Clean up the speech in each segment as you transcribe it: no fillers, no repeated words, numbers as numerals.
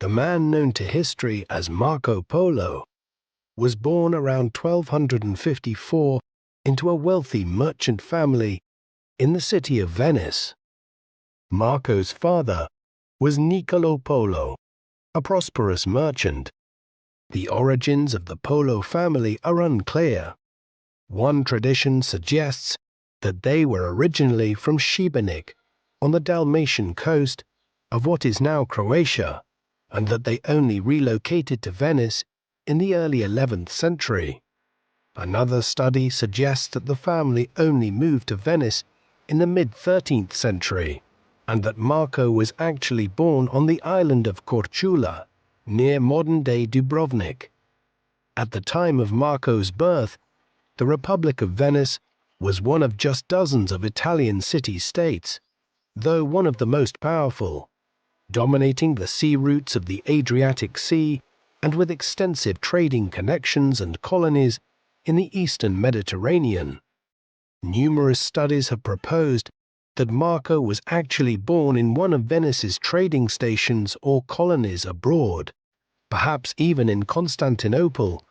The man known to history as Marco Polo was born around 1254 into a wealthy merchant family in the city of Venice. Marco's father was Niccolo Polo, a prosperous merchant. The origins of the Polo family are unclear. One tradition suggests that they were originally from Šibenik, on the Dalmatian coast of what is now Croatia, and that they only relocated to Venice in the early 11th century. Another study suggests that the family only moved to Venice in the mid-13th century, and that Marco was actually born on the island of Korčula, near modern-day Dubrovnik. At the time of Marco's birth, the Republic of Venice was one of just dozens of Italian city-states, though one of the most powerful, dominating the sea routes of the Adriatic Sea and with extensive trading connections and colonies in the eastern Mediterranean. Numerous studies have proposed that Marco was actually born in one of Venice's trading stations or colonies abroad, perhaps even in Constantinople,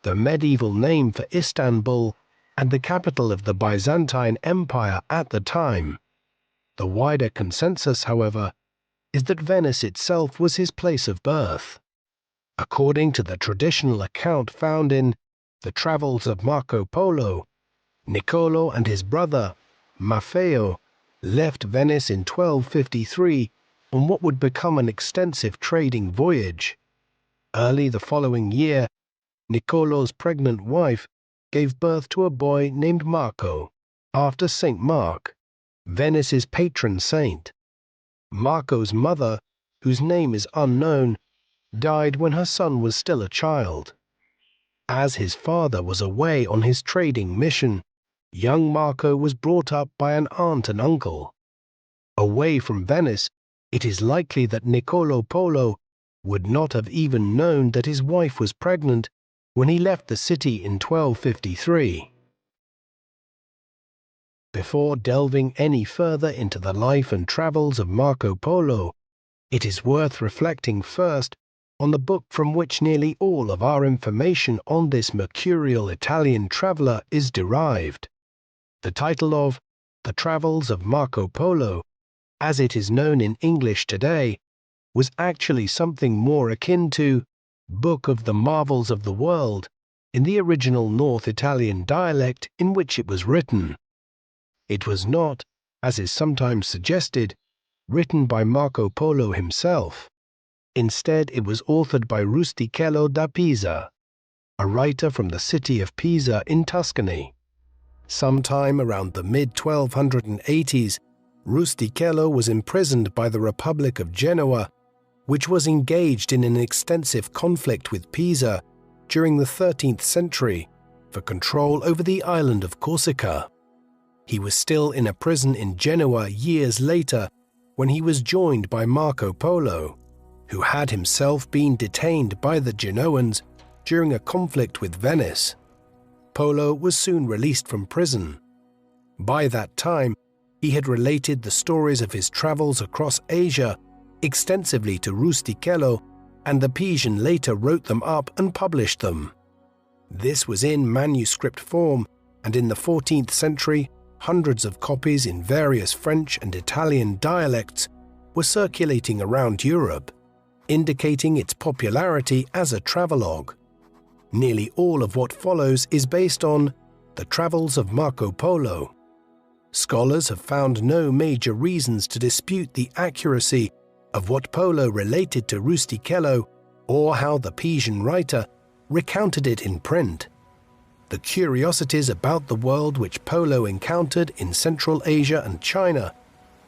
the medieval name for Istanbul and the capital of the Byzantine Empire at the time. The wider consensus, however, is that Venice itself was his place of birth. According to the traditional account found in The Travels of Marco Polo, Niccolo and his brother, Maffeo, left Venice in 1253 on what would become an extensive trading voyage. Early the following year, Niccolo's pregnant wife gave birth to a boy named Marco, after Saint Mark, Venice's patron saint. Marco's mother, whose name is unknown, died when her son was still a child. As his father was away on his trading mission, young Marco was brought up by an aunt and uncle. Away from Venice, it is likely that Niccolo Polo would not have even known that his wife was pregnant when he left the city in 1253. Before delving any further into the life and travels of Marco Polo, it is worth reflecting first on the book from which nearly all of our information on this mercurial Italian traveler is derived. The title of The Travels of Marco Polo, as it is known in English today, was actually something more akin to Book of the Marvels of the World in the original North Italian dialect in which it was written. It was not, as is sometimes suggested, written by Marco Polo himself. Instead, it was authored by Rustichello da Pisa, a writer from the city of Pisa in Tuscany. Sometime around the mid-1280s, Rustichello was imprisoned by the Republic of Genoa, which was engaged in an extensive conflict with Pisa during the 13th century for control over the island of Corsica. He was still in a prison in Genoa years later when he was joined by Marco Polo, who had himself been detained by the Genoans during a conflict with Venice. Polo was soon released from prison. By that time, he had related the stories of his travels across Asia extensively to Rustichello, and the Pisan later wrote them up and published them. This was in manuscript form, and in the 14th century, hundreds of copies in various French and Italian dialects were circulating around Europe, indicating its popularity as a travelogue. Nearly all of what follows is based on The Travels of Marco Polo. Scholars have found no major reasons to dispute the accuracy of what Polo related to Rustichello or how the Pisan writer recounted it in print. The curiosities about the world which Polo encountered in Central Asia and China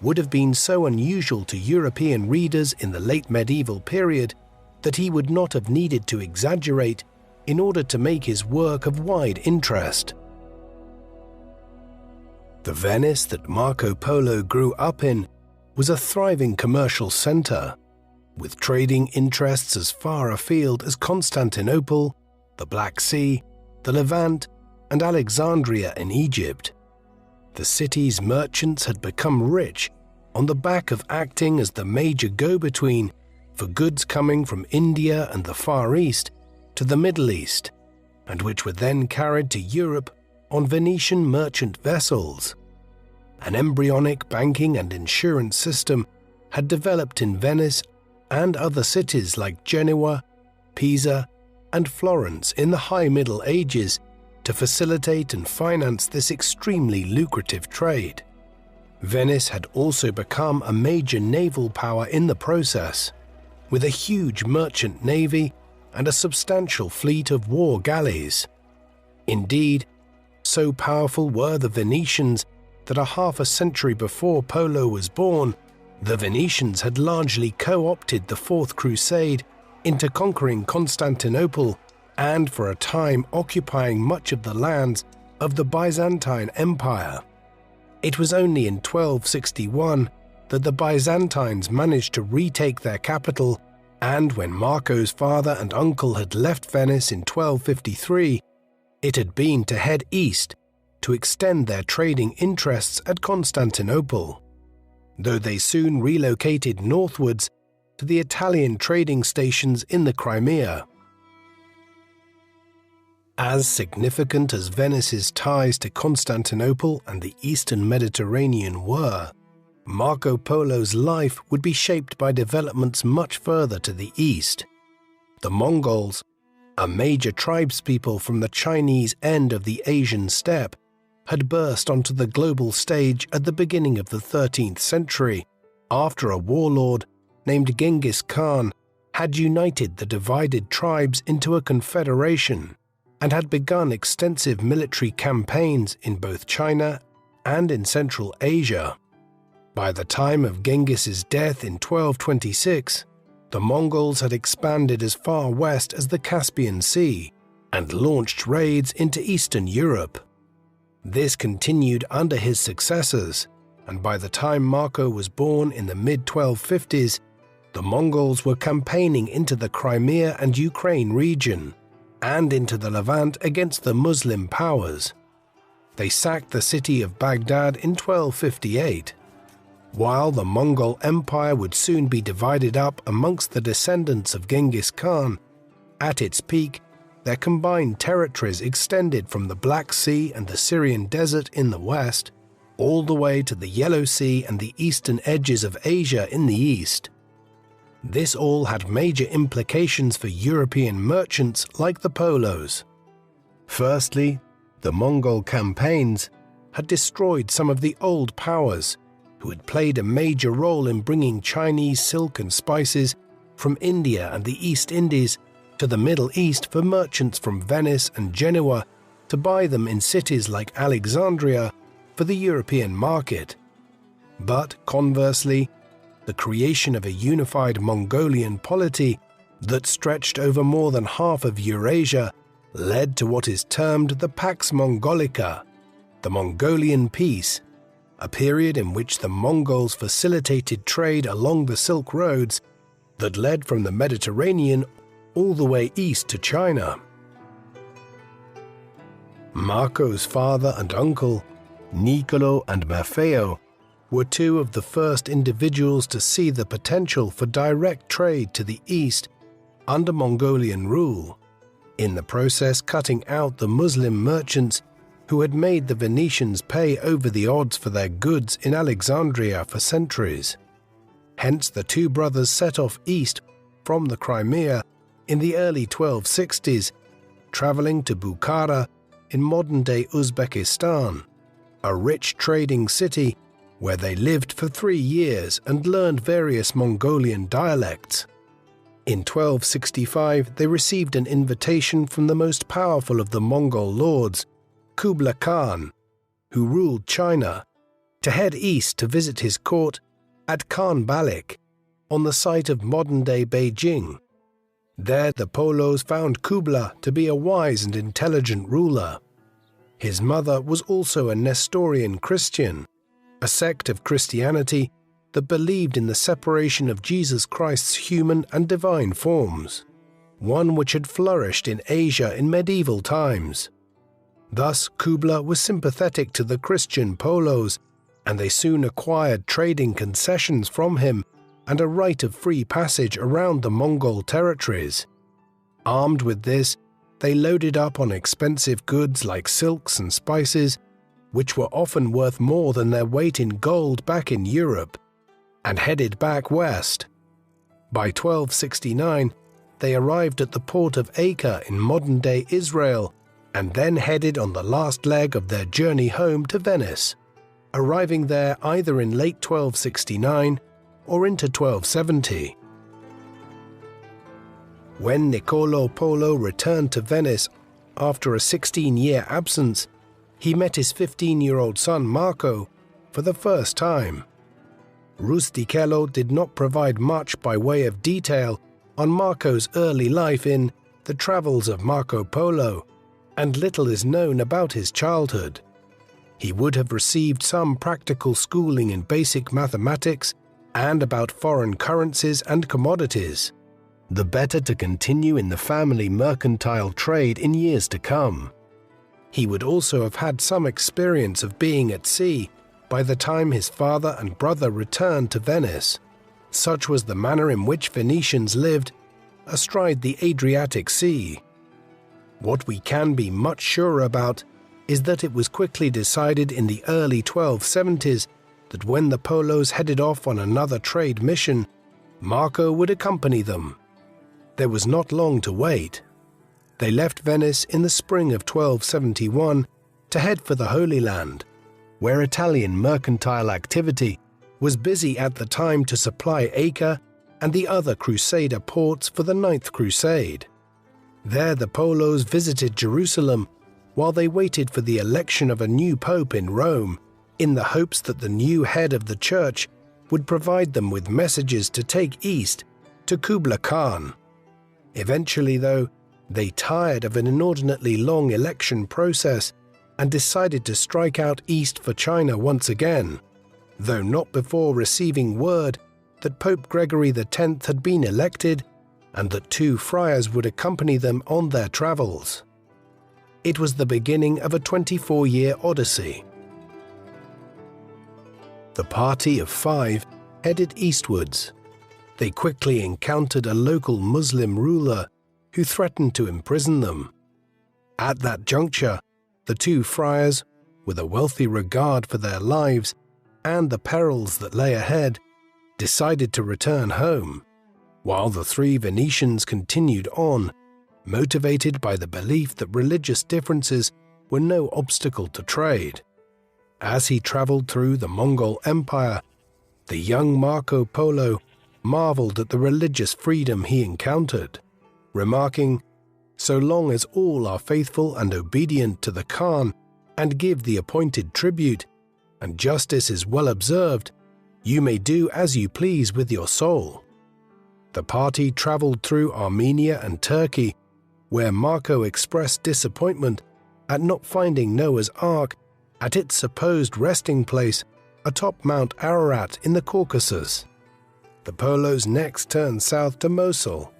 would have been so unusual to European readers in the late medieval period that he would not have needed to exaggerate in order to make his work of wide interest. The Venice that Marco Polo grew up in was a thriving commercial center, with trading interests as far afield as Constantinople, the Black Sea, the Levant, and Alexandria in Egypt. The city's merchants had become rich on the back of acting as the major go-between for goods coming from India and the Far East to the Middle East, and which were then carried to Europe on Venetian merchant vessels. An embryonic banking and insurance system had developed in Venice and other cities like Genoa, Pisa, and Florence in the High Middle Ages to facilitate and finance this extremely lucrative trade. Venice had also become a major naval power in the process, with a huge merchant navy and a substantial fleet of war galleys. Indeed, so powerful were the Venetians that a half a century before Polo was born, the Venetians had largely co-opted the Fourth Crusade into conquering Constantinople and for a time occupying much of the lands of the Byzantine Empire. It was only in 1261 that the Byzantines managed to retake their capital, and when Marco's father and uncle had left Venice in 1253, it had been to head east to extend their trading interests at Constantinople, though they soon relocated northwards to the Italian trading stations in the Crimea. As significant as Venice's ties to Constantinople and the Eastern Mediterranean were, Marco Polo's life would be shaped by developments much further to the east. The Mongols, a major tribespeople from the Chinese end of the Asian steppe, had burst onto the global stage at the beginning of the 13th century after a warlord named Genghis Khan had united the divided tribes into a confederation and had begun extensive military campaigns in both China and in Central Asia. By the time of Genghis's death in 1226, the Mongols had expanded as far west as the Caspian Sea and launched raids into Eastern Europe. This continued under his successors, and by the time Marco was born in the mid-1250s, the Mongols were campaigning into the Crimea and Ukraine region, and into the Levant against the Muslim powers. They sacked the city of Baghdad in 1258. While the Mongol Empire would soon be divided up amongst the descendants of Genghis Khan, at its peak, their combined territories extended from the Black Sea and the Syrian desert in the west, all the way to the Yellow Sea and the eastern edges of Asia in the east. This all had major implications for European merchants like the Polos. Firstly, the Mongol campaigns had destroyed some of the old powers who had played a major role in bringing Chinese silk and spices from India and the East Indies to the Middle East for merchants from Venice and Genoa to buy them in cities like Alexandria for the European market. But conversely, the creation of a unified Mongolian polity that stretched over more than half of Eurasia led to what is termed the Pax Mongolica, the Mongolian Peace, a period in which the Mongols facilitated trade along the Silk Roads that led from the Mediterranean all the way east to China. Marco's father and uncle, Niccolo and Maffeo, were two of the first individuals to see the potential for direct trade to the east under Mongolian rule, in the process cutting out the Muslim merchants who had made the Venetians pay over the odds for their goods in Alexandria for centuries. Hence the two brothers set off east from the Crimea in the early 1260s, traveling to Bukhara in modern-day Uzbekistan, a rich trading city where they lived for 3 years and learned various Mongolian dialects. In 1265, they received an invitation from the most powerful of the Mongol lords, Kublai Khan, who ruled China, to head east to visit his court at Khan Balik, on the site of modern-day Beijing. There the Polos found Kublai to be a wise and intelligent ruler. His mother was also a Nestorian Christian, a sect of Christianity that believed in the separation of Jesus Christ's human and divine forms, one which had flourished in Asia in medieval times. Thus Kublai was sympathetic to the Christian Polos, and they soon acquired trading concessions from him and a right of free passage around the Mongol territories. Armed with this, they loaded up on expensive goods like silks and spices, which were often worth more than their weight in gold back in Europe, and headed back west. By 1269, they arrived at the port of Acre in modern-day Israel, and then headed on the last leg of their journey home to Venice, arriving there either in late 1269 or into 1270. When Niccolò Polo returned to Venice after a 16-year absence, he met his 15-year-old son Marco for the first time. Rustichello did not provide much by way of detail on Marco's early life in The Travels of Marco Polo, and little is known about his childhood. He would have received some practical schooling in basic mathematics and about foreign currencies and commodities, the better to continue in the family mercantile trade in years to come. He would also have had some experience of being at sea by the time his father and brother returned to Venice. Such was the manner in which Venetians lived astride the Adriatic Sea. What we can be much surer about is that it was quickly decided in the early 1270s that when the Polos headed off on another trade mission, Marco would accompany them. There was not long to wait. They left Venice in the spring of 1271 to head for the Holy Land, where Italian mercantile activity was busy at the time to supply Acre and the other Crusader ports for the Ninth Crusade. There the Polos visited Jerusalem while they waited for the election of a new pope in Rome, in the hopes that the new head of the church would provide them with messages to take east to Kublai Khan. Eventually, though, they tired of an inordinately long election process and decided to strike out east for China once again, though not before receiving word that Pope Gregory X had been elected and that 2 friars would accompany them on their travels. It was the beginning of a 24-year odyssey. The party of 5 headed eastwards. They quickly encountered a local Muslim ruler who threatened to imprison them. At that juncture, the 2 friars, with a wealthy regard for their lives and the perils that lay ahead, decided to return home, while the 3 Venetians continued on, motivated by the belief that religious differences were no obstacle to trade. As he traveled through the Mongol Empire, the young Marco Polo marveled at the religious freedom he encountered, remarking, "So long as all are faithful and obedient to the Khan and give the appointed tribute, and justice is well observed, you may do as you please with your soul." The party traveled through Armenia and Turkey, where Marco expressed disappointment at not finding Noah's Ark at its supposed resting place atop Mount Ararat in the Caucasus. The Polos next turned south to Mosul.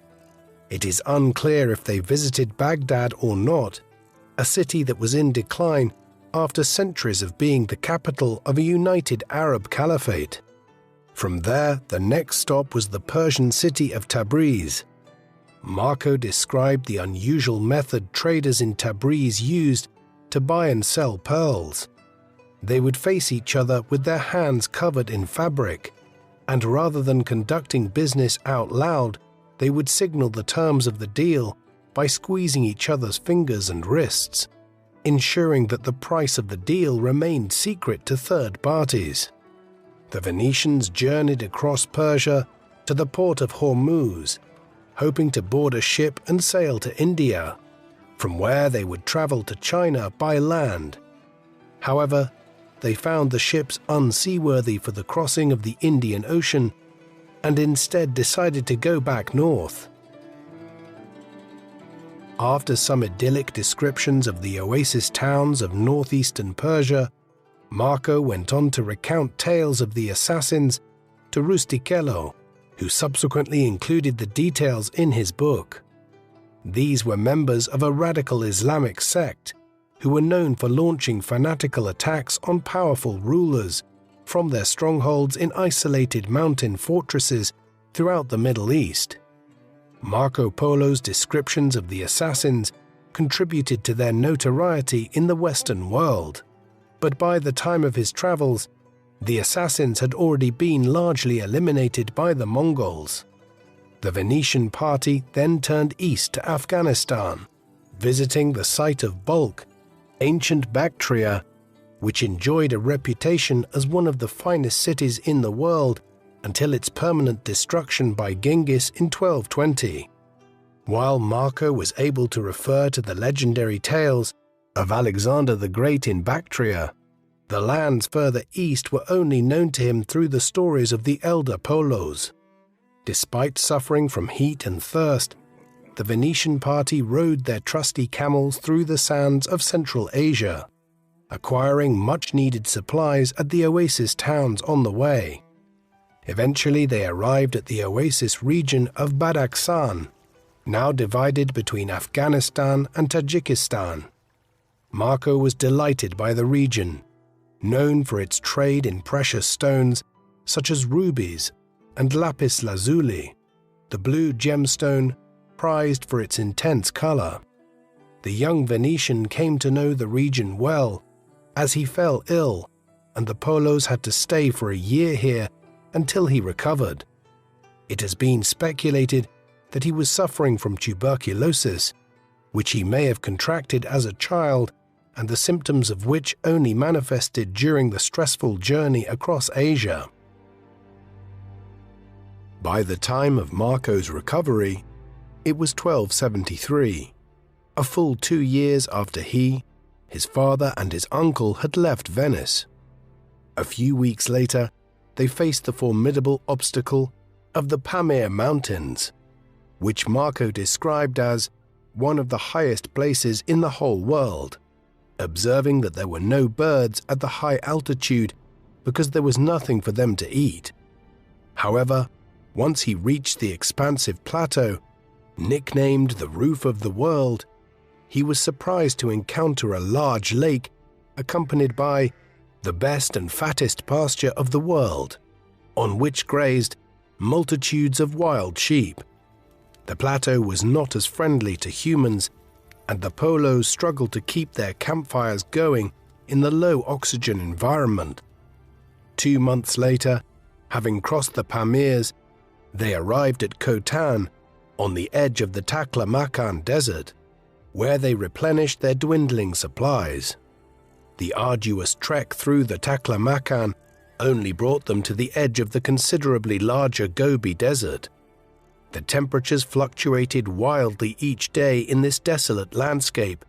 It is unclear if they visited Baghdad or not, a city that was in decline after centuries of being the capital of a united Arab caliphate. From there, the next stop was the Persian city of Tabriz. Marco described the unusual method traders in Tabriz used to buy and sell pearls. They would face each other with their hands covered in fabric, and rather than conducting business out loud, they would signal the terms of the deal by squeezing each other's fingers and wrists, ensuring that the price of the deal remained secret to third parties. The Venetians journeyed across Persia to the port of Hormuz, hoping to board a ship and sail to India, from where they would travel to China by land. However, they found the ships unseaworthy for the crossing of the Indian Ocean and instead decided to go back north. After some idyllic descriptions of the oasis towns of northeastern Persia, Marco went on to recount tales of the assassins to Rustichello, who subsequently included the details in his book. These were members of a radical Islamic sect who were known for launching fanatical attacks on powerful rulers from their strongholds in isolated mountain fortresses throughout the Middle East. Marco Polo's descriptions of the assassins contributed to their notoriety in the Western world, but by the time of his travels, the assassins had already been largely eliminated by the Mongols. The Venetian party then turned east to Afghanistan, visiting the site of Balkh, ancient Bactria, which enjoyed a reputation as one of the finest cities in the world until its permanent destruction by Genghis in 1220. While Marco was able to refer to the legendary tales of Alexander the Great in Bactria, the lands further east were only known to him through the stories of the elder Polos. Despite suffering from heat and thirst, the Venetian party rode their trusty camels through the sands of Central Asia, acquiring much-needed supplies at the oasis towns on the way. Eventually they arrived at the oasis region of Badakhshan, now divided between Afghanistan and Tajikistan. Marco was delighted by the region, known for its trade in precious stones such as rubies and lapis lazuli, the blue gemstone prized for its intense color. The young Venetian came to know the region well, as he fell ill, and the Polos had to stay for a year here until he recovered. It has been speculated that he was suffering from tuberculosis, which he may have contracted as a child, and the symptoms of which only manifested during the stressful journey across Asia. By the time of Marco's recovery, it was 1273, a full 2 years after he, his father and his uncle had left Venice. A few weeks later, they faced the formidable obstacle of the Pamir Mountains, which Marco described as one of the highest places in the whole world, observing that there were no birds at the high altitude because there was nothing for them to eat. However, once he reached the expansive plateau, nicknamed the Roof of the World, he was surprised to encounter a large lake accompanied by the best and fattest pasture of the world, on which grazed multitudes of wild sheep. The plateau was not as friendly to humans, and the Polos struggled to keep their campfires going in the low oxygen environment. 2 months later, having crossed the Pamirs, they arrived at Khotan, on the edge of the Taklamakan Desert, where they replenished their dwindling supplies. The arduous trek through the Taklamakan only brought them to the edge of the considerably larger Gobi Desert. The temperatures fluctuated wildly each day in this desolate landscape,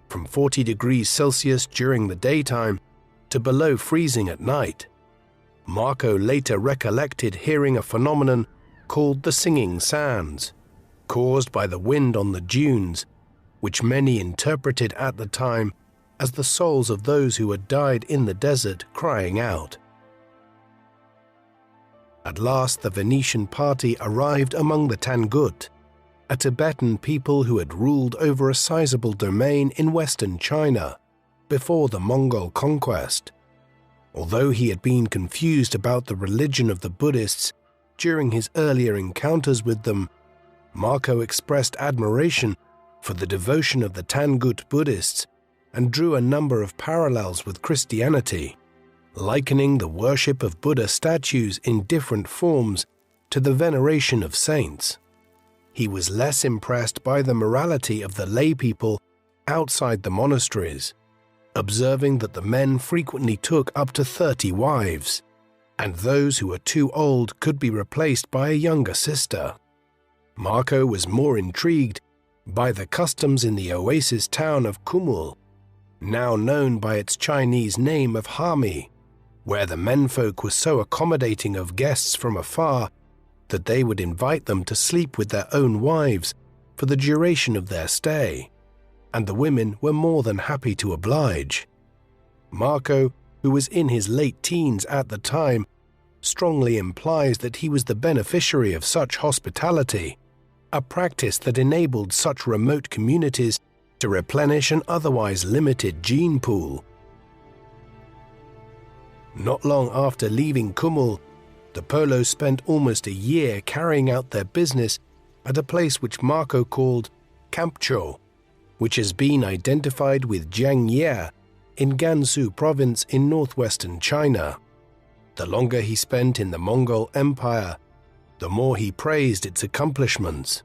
from 40 degrees Celsius during the daytime to below freezing at night. Marco later recollected hearing a phenomenon called the singing sands, caused by the wind on the dunes, which many interpreted at the time as the souls of those who had died in the desert crying out. At last the Venetian party arrived among the Tangut, a Tibetan people who had ruled over a sizable domain in western China before the Mongol conquest. Although he had been confused about the religion of the Buddhists during his earlier encounters with them, Marco expressed admiration for the devotion of the Tangut Buddhists and drew a number of parallels with Christianity, likening the worship of Buddha statues in different forms to the veneration of saints. He was less impressed by the morality of the lay people outside the monasteries, observing that the men frequently took up to 30 wives, and those who were too old could be replaced by a younger sister. Marco was more intrigued by the customs in the oasis town of Kumul, now known by its Chinese name of Hami, where the menfolk were so accommodating of guests from afar that they would invite them to sleep with their own wives for the duration of their stay, and the women were more than happy to oblige. Marco, who was in his late teens at the time, strongly implies that he was the beneficiary of such hospitality, a practice that enabled such remote communities to replenish an otherwise limited gene pool. Not long after leaving Kumul, The Polos spent almost a year carrying out their business at a place which Marco called Campcho, which has been identified with Jiangye in Gansu province in northwestern China. The longer he spent in the Mongol Empire, the more he praised its accomplishments.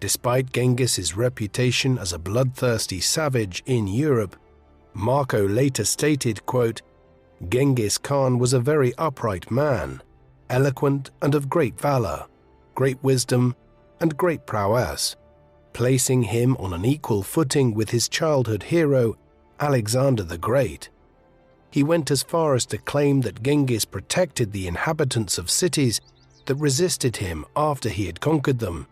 Despite Genghis's reputation as a bloodthirsty savage in Europe, Marco later stated, quote, "Genghis Khan was a very upright man, eloquent and of great valor, great wisdom, and great prowess," placing him on an equal footing with his childhood hero, Alexander the Great. He went as far as to claim that Genghis protected the inhabitants of cities that resisted him after he had conquered them.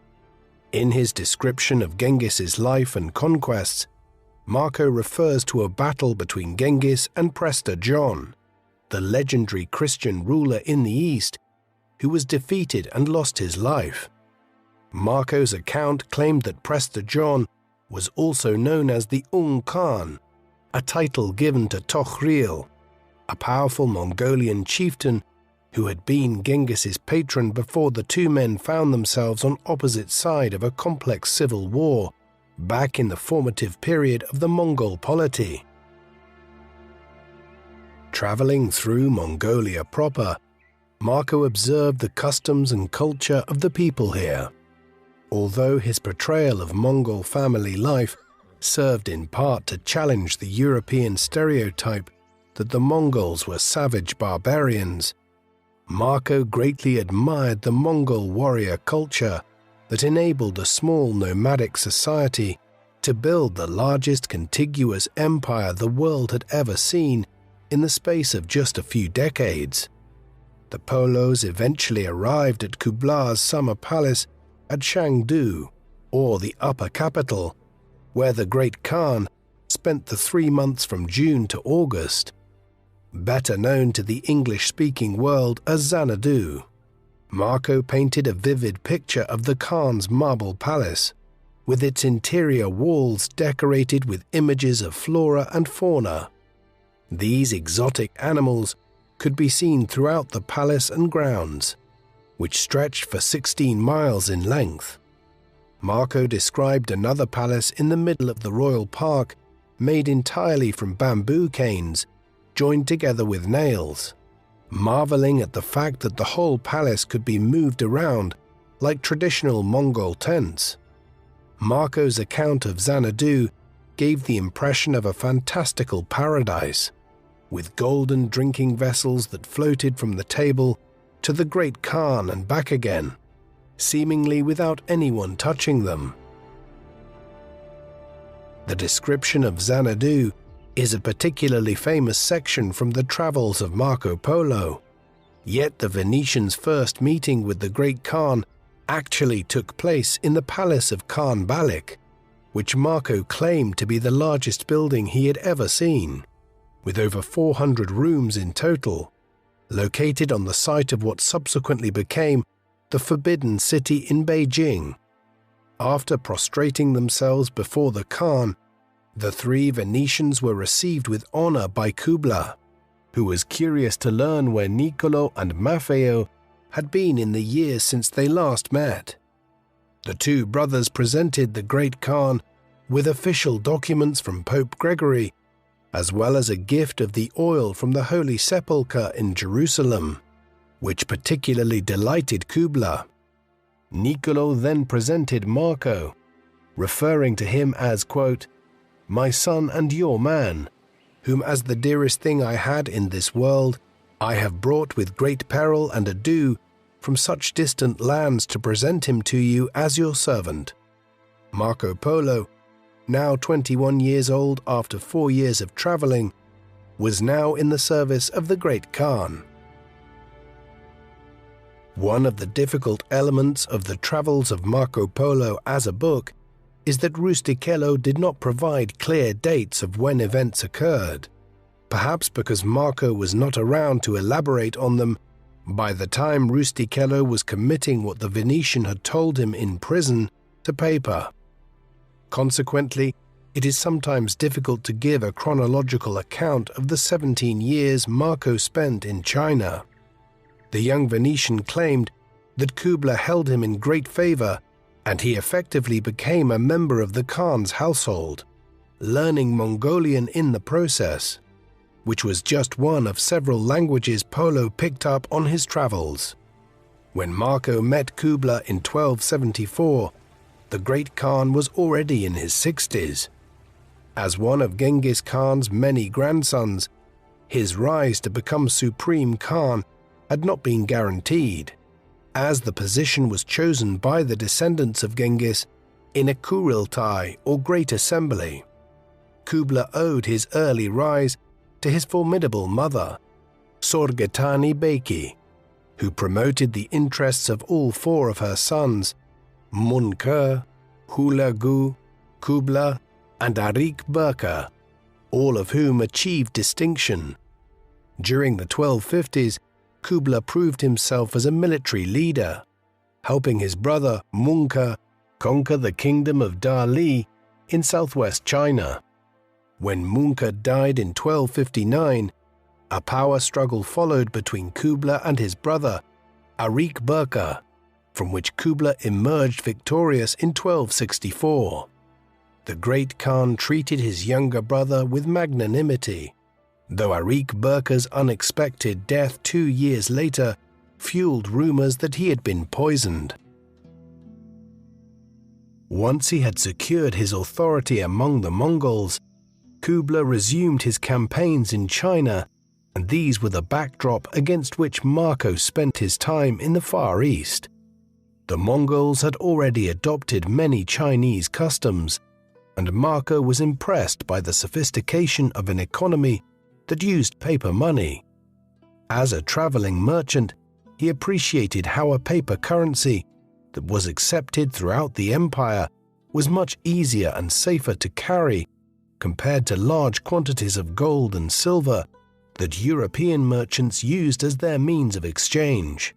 In his description of Genghis's life and conquests, Marco refers to a battle between Genghis and Prester John, the legendary Christian ruler in the East, who was defeated and lost his life. Marco's account claimed that Prester John was also known as the Ung Khan, a title given to Tokhril, a powerful Mongolian chieftain who had been Genghis's patron before the two men found themselves on opposite sides of a complex civil war back in the formative period of the Mongol polity. Traveling through Mongolia proper, Marco observed the customs and culture of the people here. Although his portrayal of Mongol family life served in part to challenge the European stereotype that the Mongols were savage barbarians, Marco greatly admired the Mongol warrior culture that enabled a small nomadic society to build the largest contiguous empire the world had ever seen in the space of just a few decades. The Polos eventually arrived at Kublai's summer palace at Chengdu, or the Upper Capital, where the Great Khan spent the 3 months from June to August. Better known to the English-speaking world as Xanadu, Marco painted a vivid picture of the Khan's marble palace, with its interior walls decorated with images of flora and fauna. These exotic animals could be seen throughout the palace and grounds, which stretched for 16 miles in length. Marco described another palace in the middle of the royal park, made entirely from bamboo canes, joined together with nails, marveling at the fact that the whole palace could be moved around like traditional Mongol tents. Marco's account of Xanadu gave the impression of a fantastical paradise, with golden drinking vessels that floated from the table to the Great Khan and back again, seemingly without anyone touching them. The description of Xanadu is a particularly famous section from the travels of Marco Polo, yet the Venetians' first meeting with the Great Khan actually took place in the palace of Khan Balik, which Marco claimed to be the largest building he had ever seen, with over 400 rooms in total, located on the site of what subsequently became the Forbidden City in Beijing. After prostrating themselves before the Khan, the 3 Venetians were received with honor by Kublai, who was curious to learn where Niccolo and Maffeo had been in the years since they last met. The 2 brothers presented the Great Khan with official documents from Pope Gregory, as well as a gift of the oil from the Holy Sepulchre in Jerusalem, which particularly delighted Kublai. Niccolo then presented Marco, referring to him as, quote, "My son and your man, whom as the dearest thing I had in this world, I have brought with great peril and ado from such distant lands to present him to you as your servant." Marco Polo, now 21 years old after 4 years of traveling, was now in the service of the Great Khan. One of the difficult elements of the travels of Marco Polo as a book is that Rustichello did not provide clear dates of when events occurred, perhaps because Marco was not around to elaborate on them by the time Rustichello was committing what the Venetian had told him in prison to paper. Consequently, it is sometimes difficult to give a chronological account of the 17 years Marco spent in China. The young Venetian claimed that Kublai held him in great favor, and he effectively became a member of the Khan's household, learning Mongolian in the process, which was just one of several languages Polo picked up on his travels. When Marco met Kublai in 1274, the Great Khan was already in his 60s. As one of Genghis Khan's many grandsons, his rise to become Supreme Khan had not been guaranteed, as the position was chosen by the descendants of Genghis in a Kuriltai or Great Assembly. Kublai owed his early rise to his formidable mother, Sorgetani Beki, who promoted the interests of all four of her sons, Munkur, Hulagu, Kublai, and Arik Burka, all of whom achieved distinction. During the 1250s, Kublai proved himself as a military leader, helping his brother Munkur conquer the kingdom of Dali in southwest China. When Munkur died in 1259, a power struggle followed between Kublai and his brother, Arik Burka, from which Kublai emerged victorious in 1264. The Great Khan treated his younger brother with magnanimity, though Arik Burka's unexpected death 2 years later fueled rumors that he had been poisoned. Once he had secured his authority among the Mongols, Kublai resumed his campaigns in China, and these were the backdrop against which Marco spent his time in the Far East. The Mongols had already adopted many Chinese customs, and Marco was impressed by the sophistication of an economy that used paper money. As a traveling merchant, he appreciated how a paper currency that was accepted throughout the empire was much easier and safer to carry compared to large quantities of gold and silver that European merchants used as their means of exchange.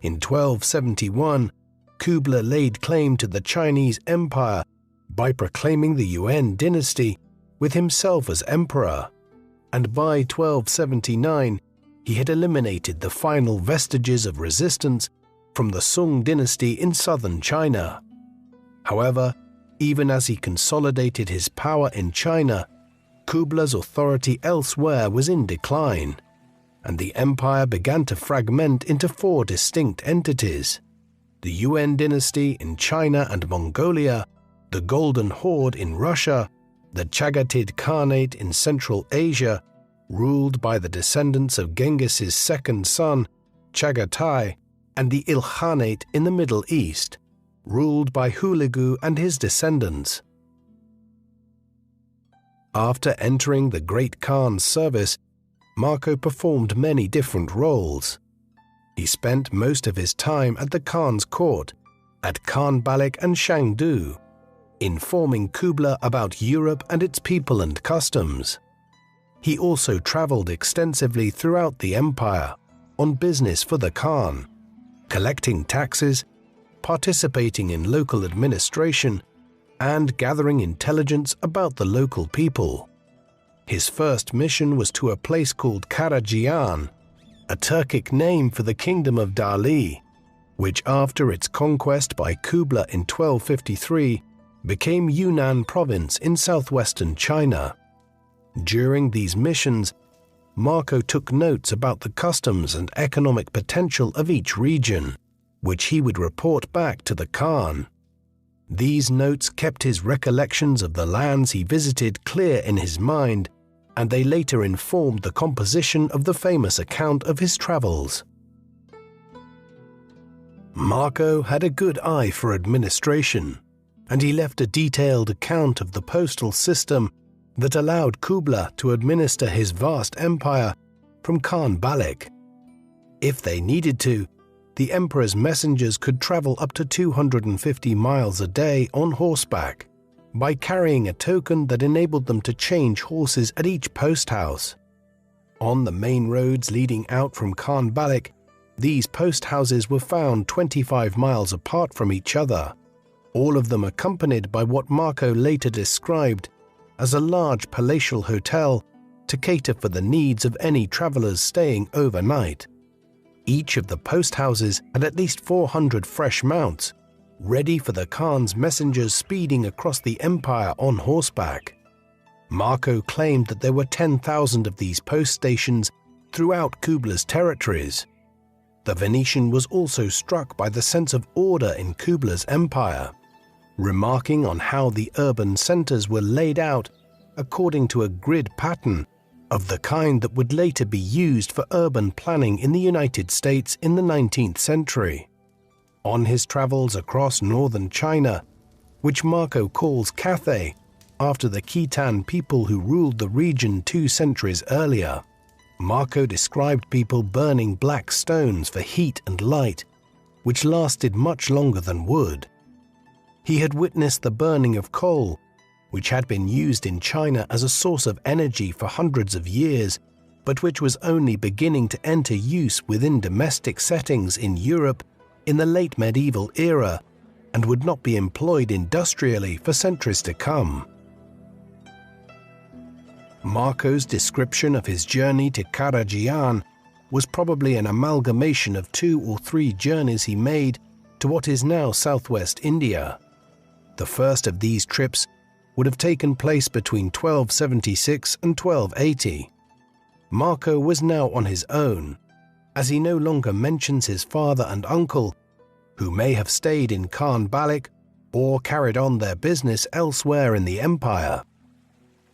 In 1271, Kublai laid claim to the Chinese Empire by proclaiming the Yuan dynasty with himself as emperor, and by 1279 he had eliminated the final vestiges of resistance from the Sung dynasty in southern China. However, even as he consolidated his power in China, Kublai's authority elsewhere was in decline, and the empire began to fragment into 4 distinct entities: the Yuan dynasty in China and Mongolia, the Golden Horde in Russia, the Chagatai Khanate in Central Asia, ruled by the descendants of Genghis's second son, Chagatai, and the Ilkhanate in the Middle East, ruled by Hulagu and his descendants. After entering the Great Khan's service, Marco performed many different roles. He spent most of his time at the Khan's court, at Khan Balik and Shangdu, informing Kublai about Europe and its people and customs. He also traveled extensively throughout the empire on business for the Khan, collecting taxes, participating in local administration, and gathering intelligence about the local people. His first mission was to a place called Karajian, a Turkic name for the kingdom of Dali, which after its conquest by Kublai in 1253 became Yunnan province in southwestern China. During these missions, Marco took notes about the customs and economic potential of each region, which he would report back to the Khan. These notes kept his recollections of the lands he visited clear in his mind, and they later informed the composition of the famous account of his travels. Marco had a good eye for administration, and he left a detailed account of the postal system that allowed Kublai to administer his vast empire from Khan Balik. If they needed to, the emperor's messengers could travel up to 250 miles a day on horseback by carrying a token that enabled them to change horses at each post house. On the main roads leading out from Khan Balik, these post houses were found 25 miles apart from each other, all of them accompanied by what Marco later described as a large palatial hotel to cater for the needs of any travelers staying overnight. Each of the post houses had at least 400 fresh mounts, ready for the Khan's messengers speeding across the empire on horseback. Marco claimed that there were 10,000 of these post stations throughout Kubla's territories. The Venetian was also struck by the sense of order in Kubla's empire, remarking on how the urban centers were laid out according to a grid pattern of the kind that would later be used for urban planning in the United States in the 19th century. On his travels across northern China, which Marco calls Cathay, after the Khitan people who ruled the region 2 centuries earlier, Marco described people burning black stones for heat and light, which lasted much longer than wood. He had witnessed the burning of coal, which had been used in China as a source of energy for hundreds of years, but which was only beginning to enter use within domestic settings in Europe in the late medieval era and would not be employed industrially for centuries to come. Marco's description of his journey to Karajian was probably an amalgamation of 2 or 3 journeys he made to what is now southwest India. The first of these trips would have taken place between 1276 and 1280. Marco was now on his own, as he no longer mentions his father and uncle, who may have stayed in Khan Balik or carried on their business elsewhere in the empire.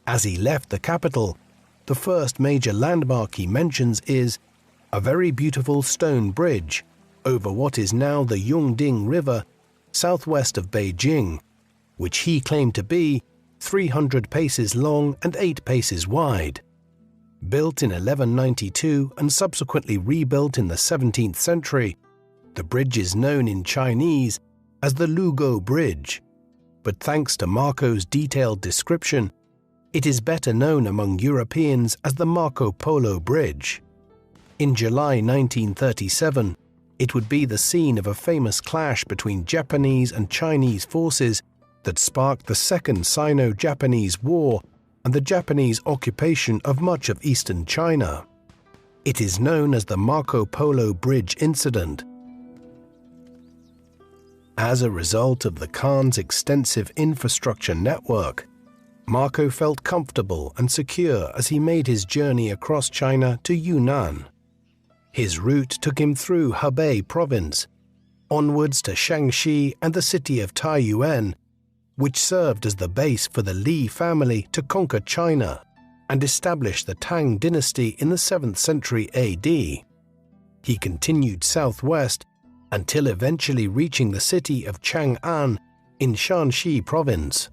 As he left the capital, the first major landmark he mentions is a very beautiful stone bridge over what is now the Yongding River southwest of Beijing, which he claimed to be 300 paces long and 8 paces wide. Built in 1192 and subsequently rebuilt in the 17th century, the bridge is known in Chinese as the Lugo Bridge, but thanks to Marco's detailed description, it is better known among Europeans as the Marco Polo Bridge. In July 1937, it would be the scene of a famous clash between Japanese and Chinese forces that sparked the Second Sino-Japanese War and the Japanese occupation of much of eastern China. It is known as the Marco Polo Bridge Incident. As a result of the Khan's extensive infrastructure network, Marco felt comfortable and secure as he made his journey across China to Yunnan. His route took him through Hebei province, onwards to Shaanxi and the city of Taiyuan, which served as the base for the Li family to conquer China and establish the Tang dynasty in the 7th century AD. He continued southwest until eventually reaching the city of Chang'an in Shaanxi province.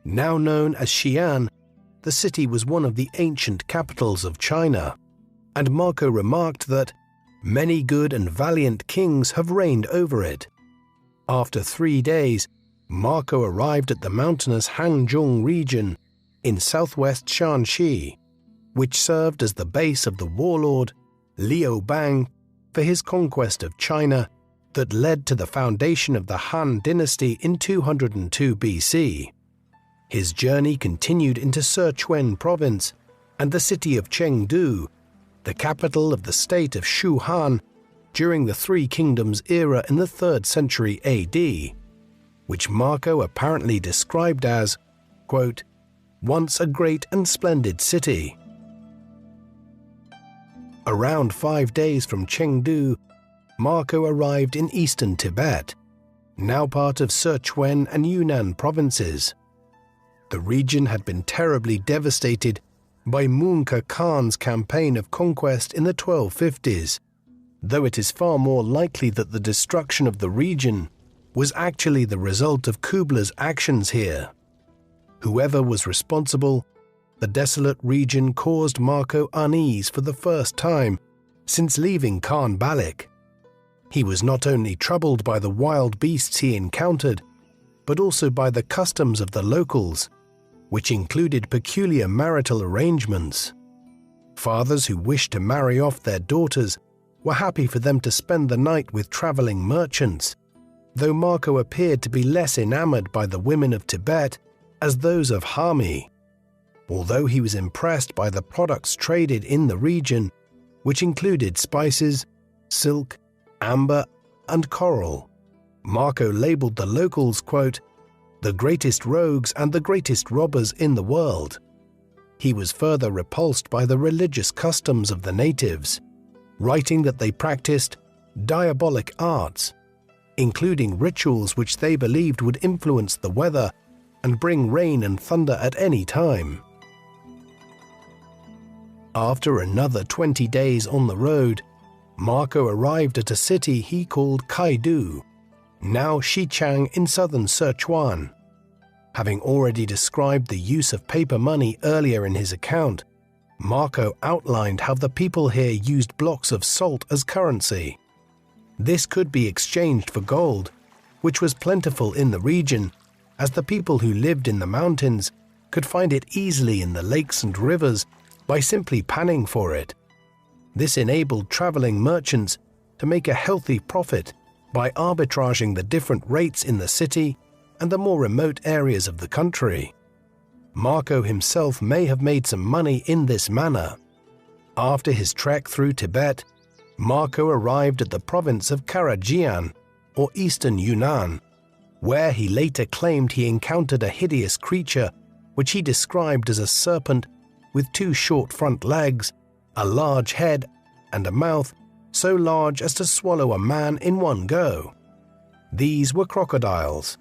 Now known as Xi'an, the city was one of the ancient capitals of China, and Marco remarked that many good and valiant kings have reigned over it. After 3 days, Marco arrived at the mountainous Hanzhong region in southwest Shaanxi, which served as the base of the warlord Liu Bang for his conquest of China that led to the foundation of the Han dynasty in 202 BC. His journey continued into Sichuan province and the city of Chengdu, the capital of the state of Shuhan during the Three Kingdoms era in the 3rd century AD, which Marco apparently described as, quote, once a great and splendid city. Around 5 days from Chengdu, Marco arrived in eastern Tibet, now part of Sichuan and Yunnan provinces. The region had been terribly devastated by Mungke Khan's campaign of conquest in the 1250s, though it is far more likely that the destruction of the region was actually the result of Kubla's actions here. Whoever was responsible, the desolate region caused Marco unease for the first time since leaving Khan Balik. He was not only troubled by the wild beasts he encountered, but also by the customs of the locals, which included peculiar marital arrangements. Fathers who wished to marry off their daughters were happy for them to spend the night with traveling merchants, though Marco appeared to be less enamored by the women of Tibet as those of Hami. Although he was impressed by the products traded in the region, which included spices, silk, amber, and coral. Marco labeled the locals, quote, "the greatest rogues and the greatest robbers in the world." He was further repulsed by the religious customs of the natives, writing that they practiced diabolic arts, including rituals which they believed would influence the weather and bring rain and thunder at any time. After another 20 days on the road, Marco arrived at a city he called Kaidu, now Xichang in southern Sichuan. Having already described the use of paper money earlier in his account, Marco outlined how the people here used blocks of salt as currency. This could be exchanged for gold, which was plentiful in the region, as the people who lived in the mountains could find it easily in the lakes and rivers by simply panning for it. This enabled traveling merchants to make a healthy profit by arbitraging the different rates in the city and the more remote areas of the country. Marco himself may have made some money in this manner. After his trek through Tibet, Marco arrived at the province of Karajian, or Eastern Yunnan, where he later claimed he encountered a hideous creature which he described as a serpent with 2 short front legs, a large head, and a mouth so large as to swallow a man in one go. These were crocodiles,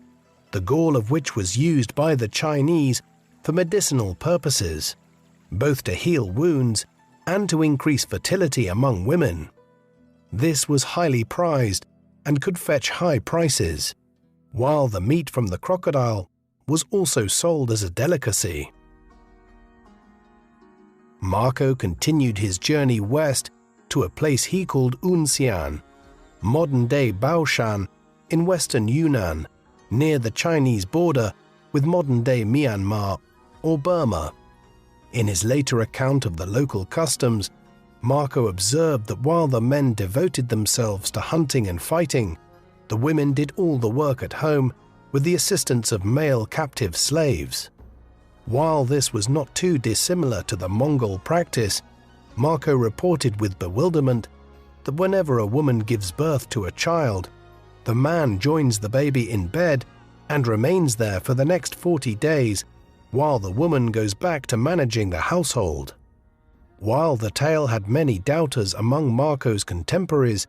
the gall of which was used by the Chinese for medicinal purposes, both to heal wounds and to increase fertility among women. This was highly prized and could fetch high prices, while the meat from the crocodile was also sold as a delicacy. Marco continued his journey west to a place he called Unxian, modern-day Baoshan, in western Yunnan, near the Chinese border with modern-day Myanmar or Burma. In his later account of the local customs, Marco observed that while the men devoted themselves to hunting and fighting, the women did all the work at home with the assistance of male captive slaves. While this was not too dissimilar to the Mongol practice, Marco reported with bewilderment that whenever a woman gives birth to a child, the man joins the baby in bed and remains there for the next 40 days while the woman goes back to managing the household. While the tale had many doubters among Marco's contemporaries,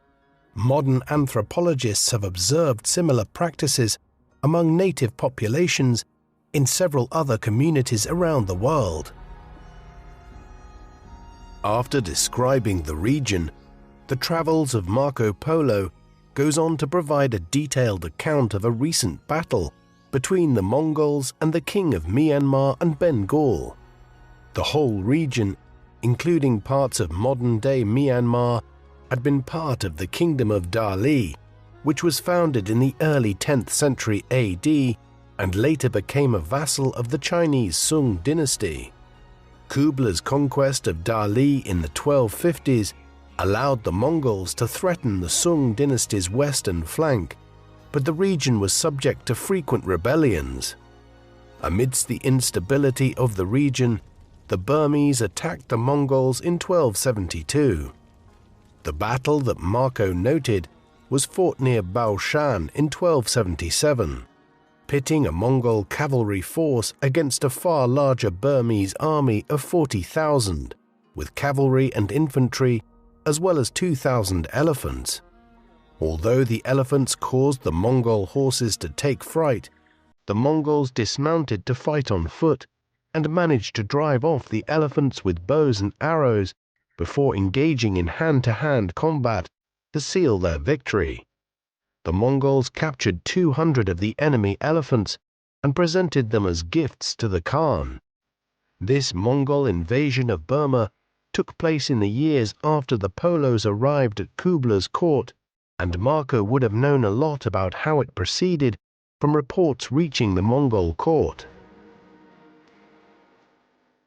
modern anthropologists have observed similar practices among native populations in several other communities around the world. After describing the region, the travels of Marco Polo goes on to provide a detailed account of a recent battle between the Mongols and the king of Myanmar and Bengal. The whole region, including parts of modern-day Myanmar, had been part of the Kingdom of Dali, which was founded in the early 10th century AD and later became a vassal of the Chinese Sung dynasty. Kublai's conquest of Dali in the 1250s allowed the Mongols to threaten the Sung dynasty's western flank, but the region was subject to frequent rebellions. Amidst the instability of the region, the Burmese attacked the Mongols in 1272. The battle that Marco noted was fought near Baoshan in 1277, pitting a Mongol cavalry force against a far larger Burmese army of 40,000, with cavalry and infantry, as well as 2,000 elephants. Although the elephants caused the Mongol horses to take fright, the Mongols dismounted to fight on foot and managed to drive off the elephants with bows and arrows before engaging in hand-to-hand combat to seal their victory. The Mongols captured 200 of the enemy elephants and presented them as gifts to the Khan. This Mongol invasion of Burma took place in the years after the Polos arrived at Kublai's court, and Marco would have known a lot about how it proceeded from reports reaching the Mongol court.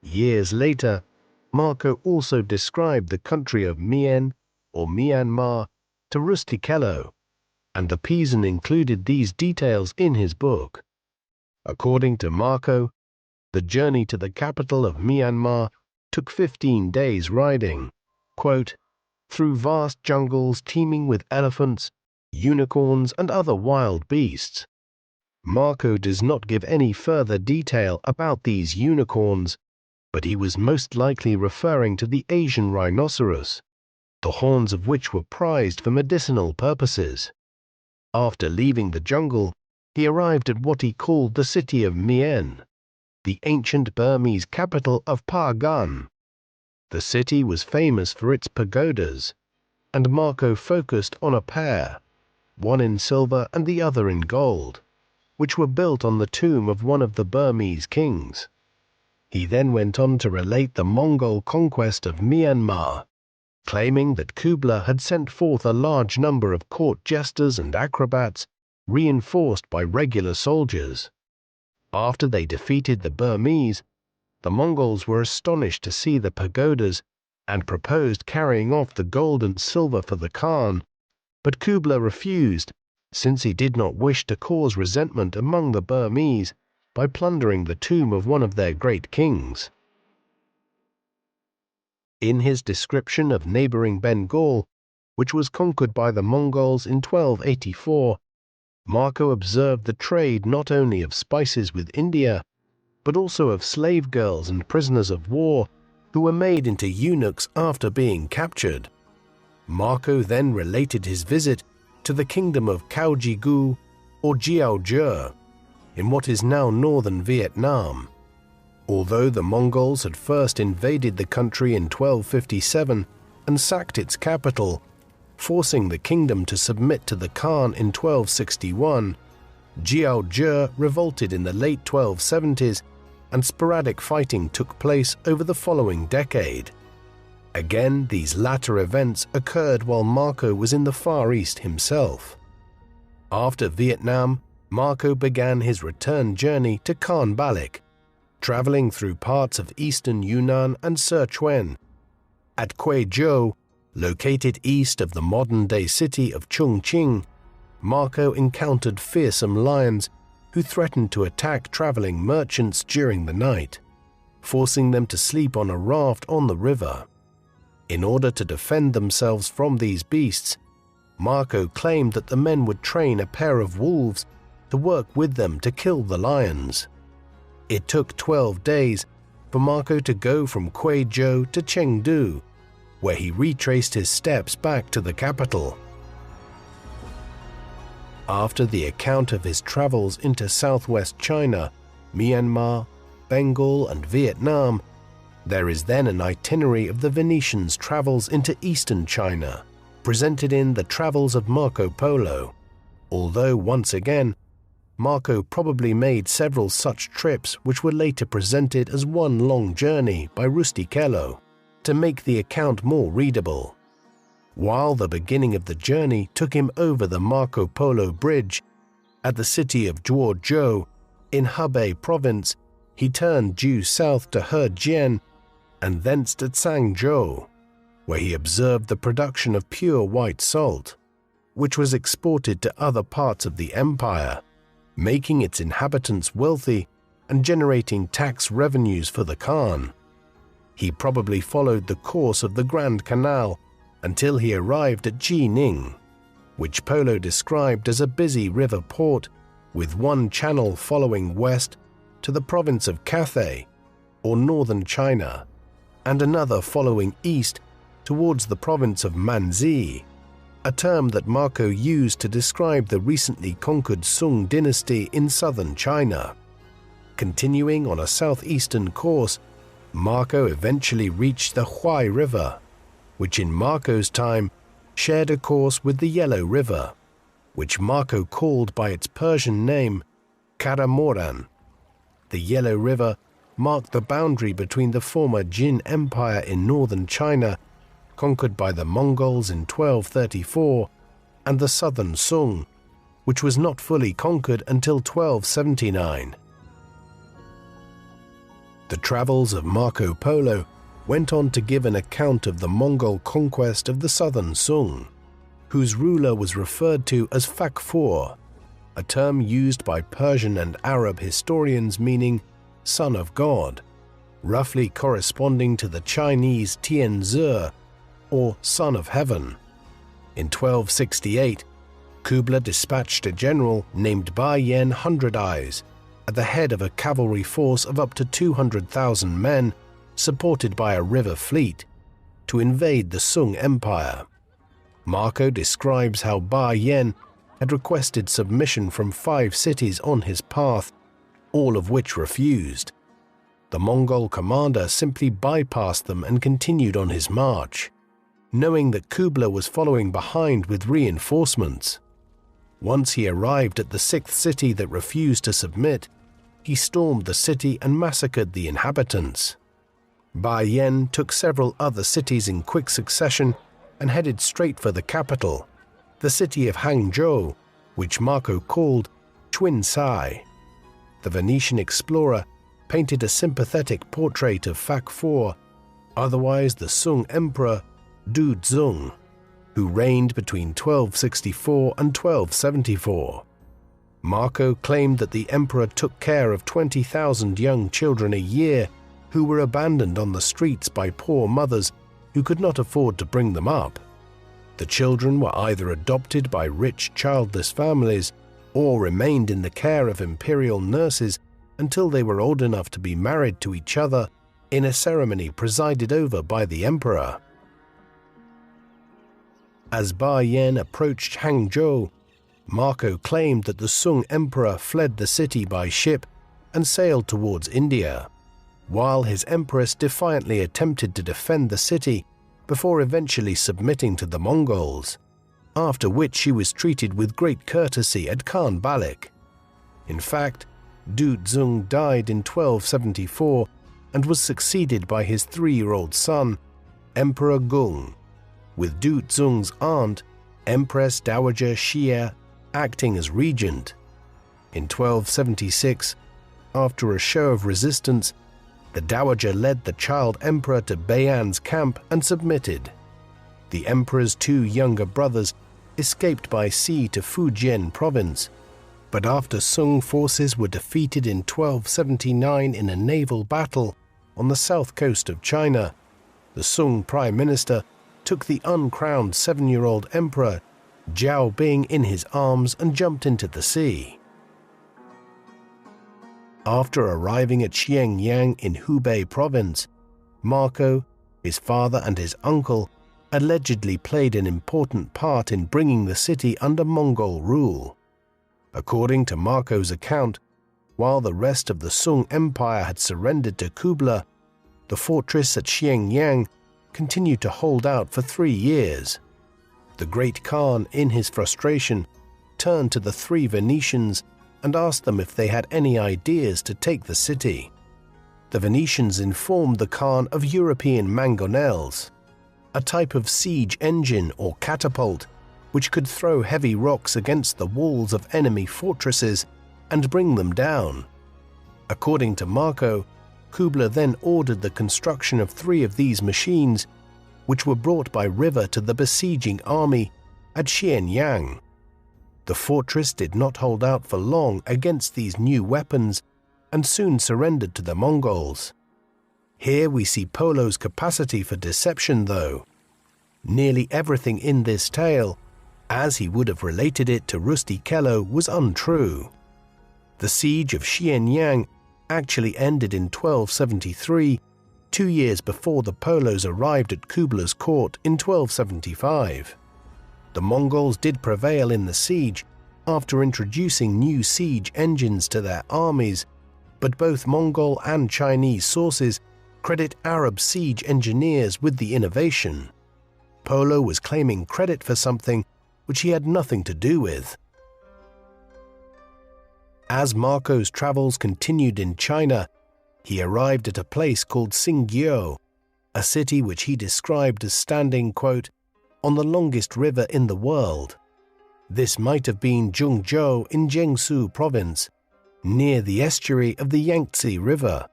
Years later, Marco also described the country of Mien, or Myanmar, to Rustichello, and the Pisan included these details in his book. According to Marco, the journey to the capital of Myanmar took 15 days riding. Quote, through vast jungles teeming with elephants, unicorns, and other wild beasts. Marco does not give any further detail about these unicorns, but he was most likely referring to the Asian rhinoceros, the horns of which were prized for medicinal purposes. After leaving the jungle, he arrived at what he called the city of Mien, the ancient Burmese capital of Pagan. The city was famous for its pagodas, and Marco focused on a pair, one in silver and the other in gold, which were built on the tomb of one of the Burmese kings. He then went on to relate the Mongol conquest of Myanmar, claiming that Kublai had sent forth a large number of court jesters and acrobats, reinforced by regular soldiers. After they defeated the Burmese, the Mongols were astonished to see the pagodas and proposed carrying off the gold and silver for the Khan, but Kublai refused, since he did not wish to cause resentment among the Burmese by plundering the tomb of one of their great kings. In his description of neighboring Bengal, which was conquered by the Mongols in 1284, Marco observed the trade not only of spices with India, but also of slave girls and prisoners of war who were made into eunuchs after being captured. Marco then related his visit to the kingdom of Cao or Jiaozhe, in what is now northern Vietnam. Although the Mongols had first invaded the country in 1257 and sacked its capital, forcing the kingdom to submit to the Khan in 1261, Jiaozhe revolted in the late 1270s, and sporadic fighting took place over the following decade. Again, these latter events occurred while Marco was in the Far East himself. After Vietnam, Marco began his return journey to Khan Balik, traveling through parts of eastern Yunnan and Sichuan. At Guizhou, located east of the modern-day city of Chongqing, Marco encountered fearsome lions who threatened to attack traveling merchants during the night, forcing them to sleep on a raft on the river. In order to defend themselves from these beasts, Marco claimed that the men would train a pair of wolves to work with them to kill the lions. It took 12 days for Marco to go from Guizhou to Chengdu, where he retraced his steps back to the capital. After the account of his travels into southwest China, Myanmar, Bengal, and Vietnam, there is then an itinerary of the Venetians' travels into eastern China, presented in the Travels of Marco Polo, although once again, Marco probably made several such trips which were later presented as one long journey by Rustichello to make the account more readable. While the beginning of the journey took him over the Marco Polo Bridge at the city of Zhuozhou in Hebei province, he turned due south to Hejian and thence to Zhangzhou, where he observed the production of pure white salt, which was exported to other parts of the empire, making its inhabitants wealthy and generating tax revenues for the Khan. He probably followed the course of the Grand Canal until he arrived at Jining, which Polo described as a busy river port with one channel following west to the province of Cathay, or northern China, and another following east towards the province of Manzi, a term that Marco used to describe the recently conquered Sung dynasty in southern China. Continuing on a southeastern course, Marco eventually reached the Huai River, which in Marco's time shared a course with the Yellow River, which Marco called by its Persian name Karamoran. The Yellow River marked the boundary between the former Jin Empire in northern China, conquered by the Mongols in 1234, and the southern Sung, which was not fully conquered until 1279. The travels of Marco Polo went on to give an account of the Mongol conquest of the southern Sung, whose ruler was referred to as Fakfur, a term used by Persian and Arab historians meaning son of God, roughly corresponding to the Chinese Tianzi, or Son of Heaven. In 1268, Kublai dispatched a general named Ba Yan 100 Eyes at the head of a cavalry force of up to 200,000 men, supported by a river fleet, to invade the Sung Empire. Marco describes how Ba Yan had requested submission from 5 cities on his path, all of which refused. The Mongol commander simply bypassed them and continued on his march, knowing that Kublai was following behind with reinforcements. Once he arrived at the 6th city that refused to submit, he stormed the city and massacred the inhabitants. Ba Yan took several other cities in quick succession and headed straight for the capital, the city of Hangzhou, which Marco called Chuinsai. The Venetian explorer painted a sympathetic portrait of Phak 4, otherwise the Sung Emperor Du Zong, who reigned between 1264 and 1274. Marco claimed that the emperor took care of 20,000 young children a year who were abandoned on the streets by poor mothers who could not afford to bring them up. The children were either adopted by rich childless families or remained in the care of imperial nurses until they were old enough to be married to each other in a ceremony presided over by the emperor. As Ba Yan approached Hangzhou, Marco claimed that the Sung emperor fled the city by ship and sailed towards India, while his empress defiantly attempted to defend the city before eventually submitting to the Mongols, after which she was treated with great courtesy at Khan Balik. In fact, Du Zong died in 1274 and was succeeded by his 3-year-old son, Emperor Gung, with Du Zong's aunt, Empress Dowager Xie, acting as regent. In 1276, after a show of resistance, the Dowager led the child emperor to Bayan's camp and submitted. The emperor's 2 younger brothers escaped by sea to Fujian province, but after Sung forces were defeated in 1279 in a naval battle on the south coast of China, the Sung prime minister took the uncrowned 7-year-old emperor Zhao Bing in his arms and jumped into the sea. After arriving at Xiangyang in Hubei province, Marco, his father and his uncle allegedly played an important part in bringing the city under Mongol rule. According to Marco's account, while the rest of the Sung Empire had surrendered to Kublai, the fortress at Xiangyang continued to hold out for 3 years. The Great Khan, in his frustration, turned to the 3 Venetians and asked them if they had any ideas to take the city. The Venetians informed the Khan of European mangonels, a type of siege engine or catapult which could throw heavy rocks against the walls of enemy fortresses and bring them down. According to Marco, Kublai then ordered the construction of 3 of these machines, which were brought by river to the besieging army at Xianyang. The fortress did not hold out for long against these new weapons and soon surrendered to the Mongols. Here we see Polo's capacity for deception, though. Nearly everything in this tale, as he would have related it to Rustichello, was untrue. The siege of Xianyang actually ended in 1273, 2 years before the Polos arrived at Kublai's court in 1275. The Mongols did prevail in the siege after introducing new siege engines to their armies, but both Mongol and Chinese sources credit Arab siege engineers with the innovation. Polo was claiming credit for something which he had nothing to do with. As Marco's travels continued in China, he arrived at a place called Xingyou, a city which he described as standing, quote, on the longest river in the world. This might have been Zhongzhou in Jiangsu province, near the estuary of the Yangtze River,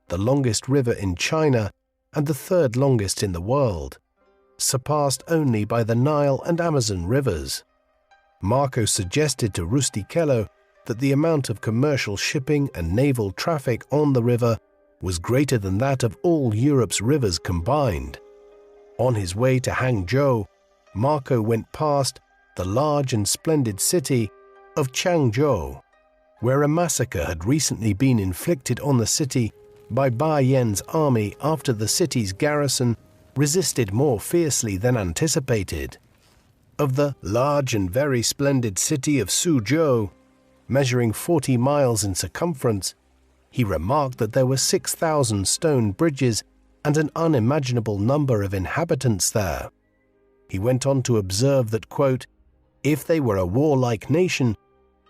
the longest river in China and the 3rd longest in the world, surpassed only by the Nile and Amazon rivers. Marco suggested to Rustichello that the amount of commercial shipping and naval traffic on the river was greater than that of all Europe's rivers combined. On his way to Hangzhou, Marco went past the large and splendid city of Changzhou, where a massacre had recently been inflicted on the city by Bai Yan's army after the city's garrison resisted more fiercely than anticipated. Of the large and very splendid city of Suzhou, measuring 40 miles in circumference, he remarked that there were 6,000 stone bridges and an unimaginable number of inhabitants there. He went on to observe that, quote, if they were a warlike nation,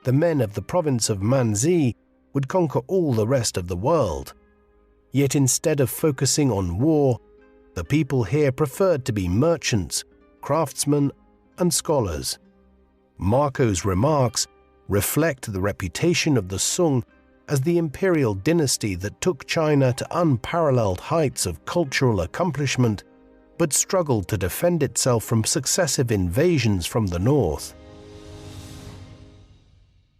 the men of the province of Manzi would conquer all the rest of the world. Yet instead of focusing on war, the people here preferred to be merchants, craftsmen, and scholars. Marco's remarks reflect the reputation of the Sung as the imperial dynasty that took China to unparalleled heights of cultural accomplishment, but struggled to defend itself from successive invasions from the north.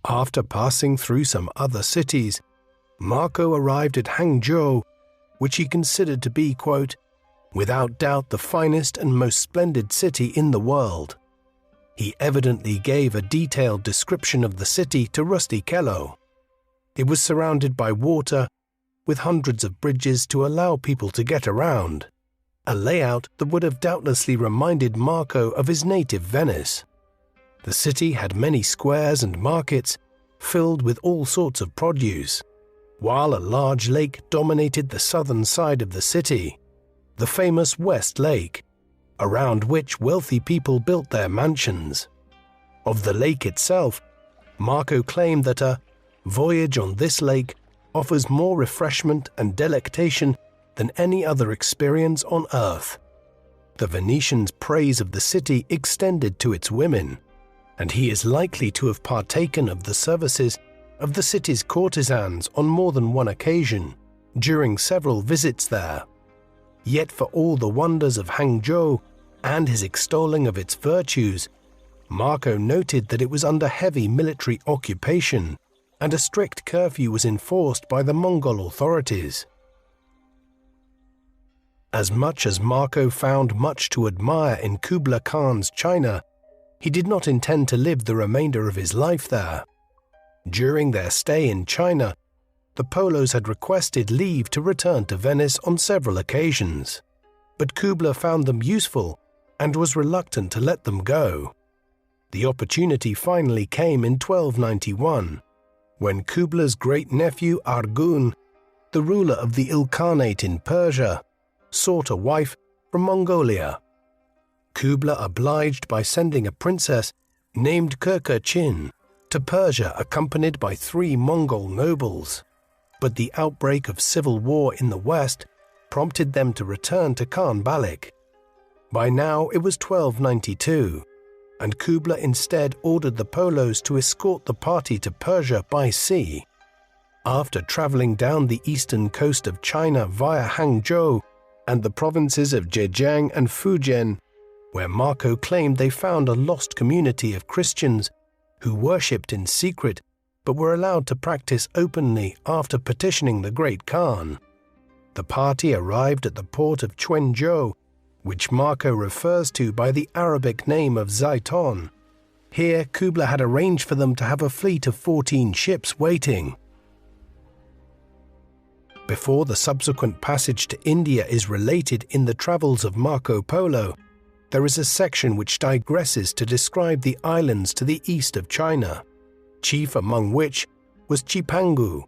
After passing through some other cities, Marco arrived at Hangzhou, which he considered to be, quote, without doubt the finest and most splendid city in the world. He evidently gave a detailed description of the city to Rusty Kello. It was surrounded by water, with hundreds of bridges to allow people to get around, a layout that would have doubtlessly reminded Marco of his native Venice. The city had many squares and markets filled with all sorts of produce, while a large lake dominated the southern side of the city, the famous West Lake, around which wealthy people built their mansions. Of the lake itself, Marco claimed that a voyage on this lake offers more refreshment and delectation than any other experience on earth. The Venetians' praise of the city extended to its women, and he is likely to have partaken of the services of the city's courtesans on more than one occasion during several visits there. Yet for all the wonders of Hangzhou and his extolling of its virtues, Marco noted that it was under heavy military occupation and a strict curfew was enforced by the Mongol authorities. As much as Marco found much to admire in Kublai Khan's China, he did not intend to live the remainder of his life there. During their stay in China, the Polos had requested leave to return to Venice on several occasions, but Kublai found them useful and was reluctant to let them go. The opportunity finally came in 1291, when Kublai's great-nephew Arghun, the ruler of the Ilkhanate in Persia, sought a wife from Mongolia. Kublai obliged by sending a princess named Kirkachin to Persia accompanied by 3 Mongol nobles, but the outbreak of civil war in the west prompted them to return to Khan Balik. By now it was 1292, and Kublai instead ordered the Polos to escort the party to Persia by sea. After traveling down the eastern coast of China via Hangzhou and the provinces of Zhejiang and Fujian, where Marco claimed they found a lost community of Christians who worshipped in secret but were allowed to practice openly after petitioning the Great Khan. The party arrived at the port of Quanzhou, which Marco refers to by the Arabic name of Zaiton. Here Kublai had arranged for them to have a fleet of 14 ships waiting. Before the subsequent passage to India is related in the travels of Marco Polo, there is a section which digresses to describe the islands to the east of China, chief among which was Chipangu,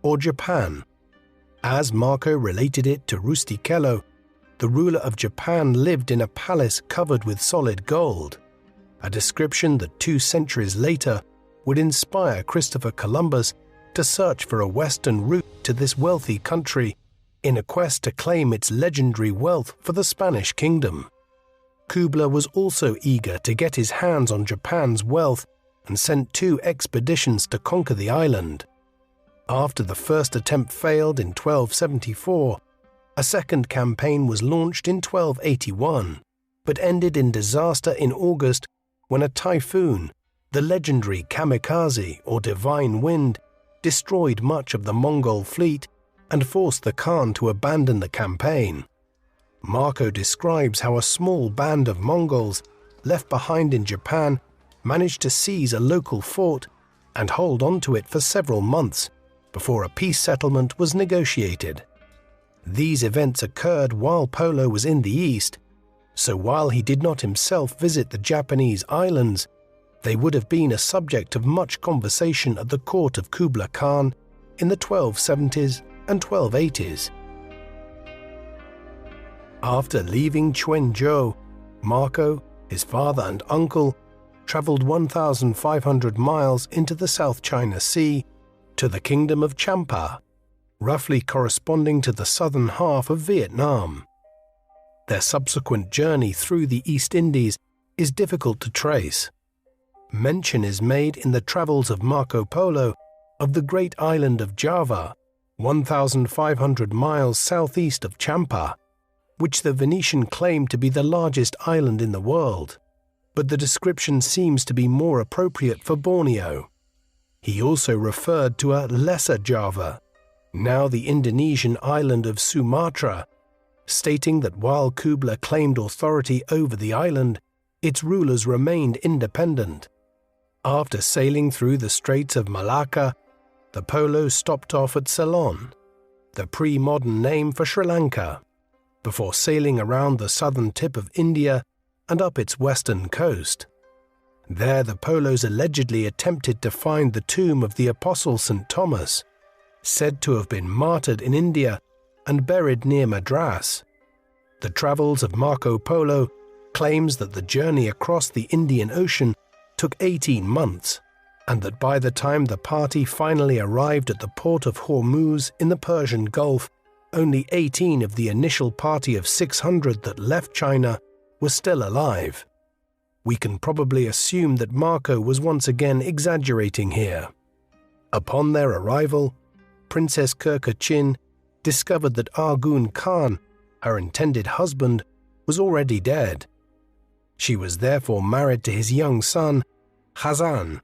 or Japan. As Marco related it to Rustichello, the ruler of Japan lived in a palace covered with solid gold, a description that 2 centuries later would inspire Christopher Columbus to search for a western route to this wealthy country in a quest to claim its legendary wealth for the Spanish kingdom. Kublai was also eager to get his hands on Japan's wealth and sent 2 expeditions to conquer the island. After the first attempt failed in 1274, a second campaign was launched in 1281, but ended in disaster in August when a typhoon, the legendary kamikaze or divine wind, destroyed much of the Mongol fleet and forced the Khan to abandon the campaign. Marco describes how a small band of Mongols left behind in Japan managed to seize a local fort and hold on to it for several months before a peace settlement was negotiated. These events occurred while Polo was in the east, so while he did not himself visit the Japanese islands, they would have been a subject of much conversation at the court of Kublai Khan in the 1270s and 1280s. After leaving Quanzhou, Marco, his father and uncle, traveled 1,500 miles into the South China Sea to the Kingdom of Champa, roughly corresponding to the southern half of Vietnam. Their subsequent journey through the East Indies is difficult to trace. Mention is made in the Travels of Marco Polo of the great island of Java, 1,500 miles southeast of Champa, which the Venetian claimed to be the largest island in the world, but the description seems to be more appropriate for Borneo. He also referred to a Lesser Java, now the Indonesian island of Sumatra, stating that while Kublai claimed authority over the island, its rulers remained independent. After sailing through the Straits of Malacca, the Polo stopped off at Ceylon, the pre-modern name for Sri Lanka, before sailing around the southern tip of India and up its western coast. There the Polos allegedly attempted to find the tomb of the Apostle St. Thomas, said to have been martyred in India and buried near Madras. The Travels of Marco Polo claims that the journey across the Indian Ocean took 18 months, and that by the time the party finally arrived at the port of Hormuz in the Persian Gulf, only 18 of the initial party of 600 that left China were still alive. We can probably assume that Marco was once again exaggerating here. Upon their arrival, Princess Kirkachin discovered that Arghun Khan, her intended husband, was already dead. She was therefore married to his young son, Khazan.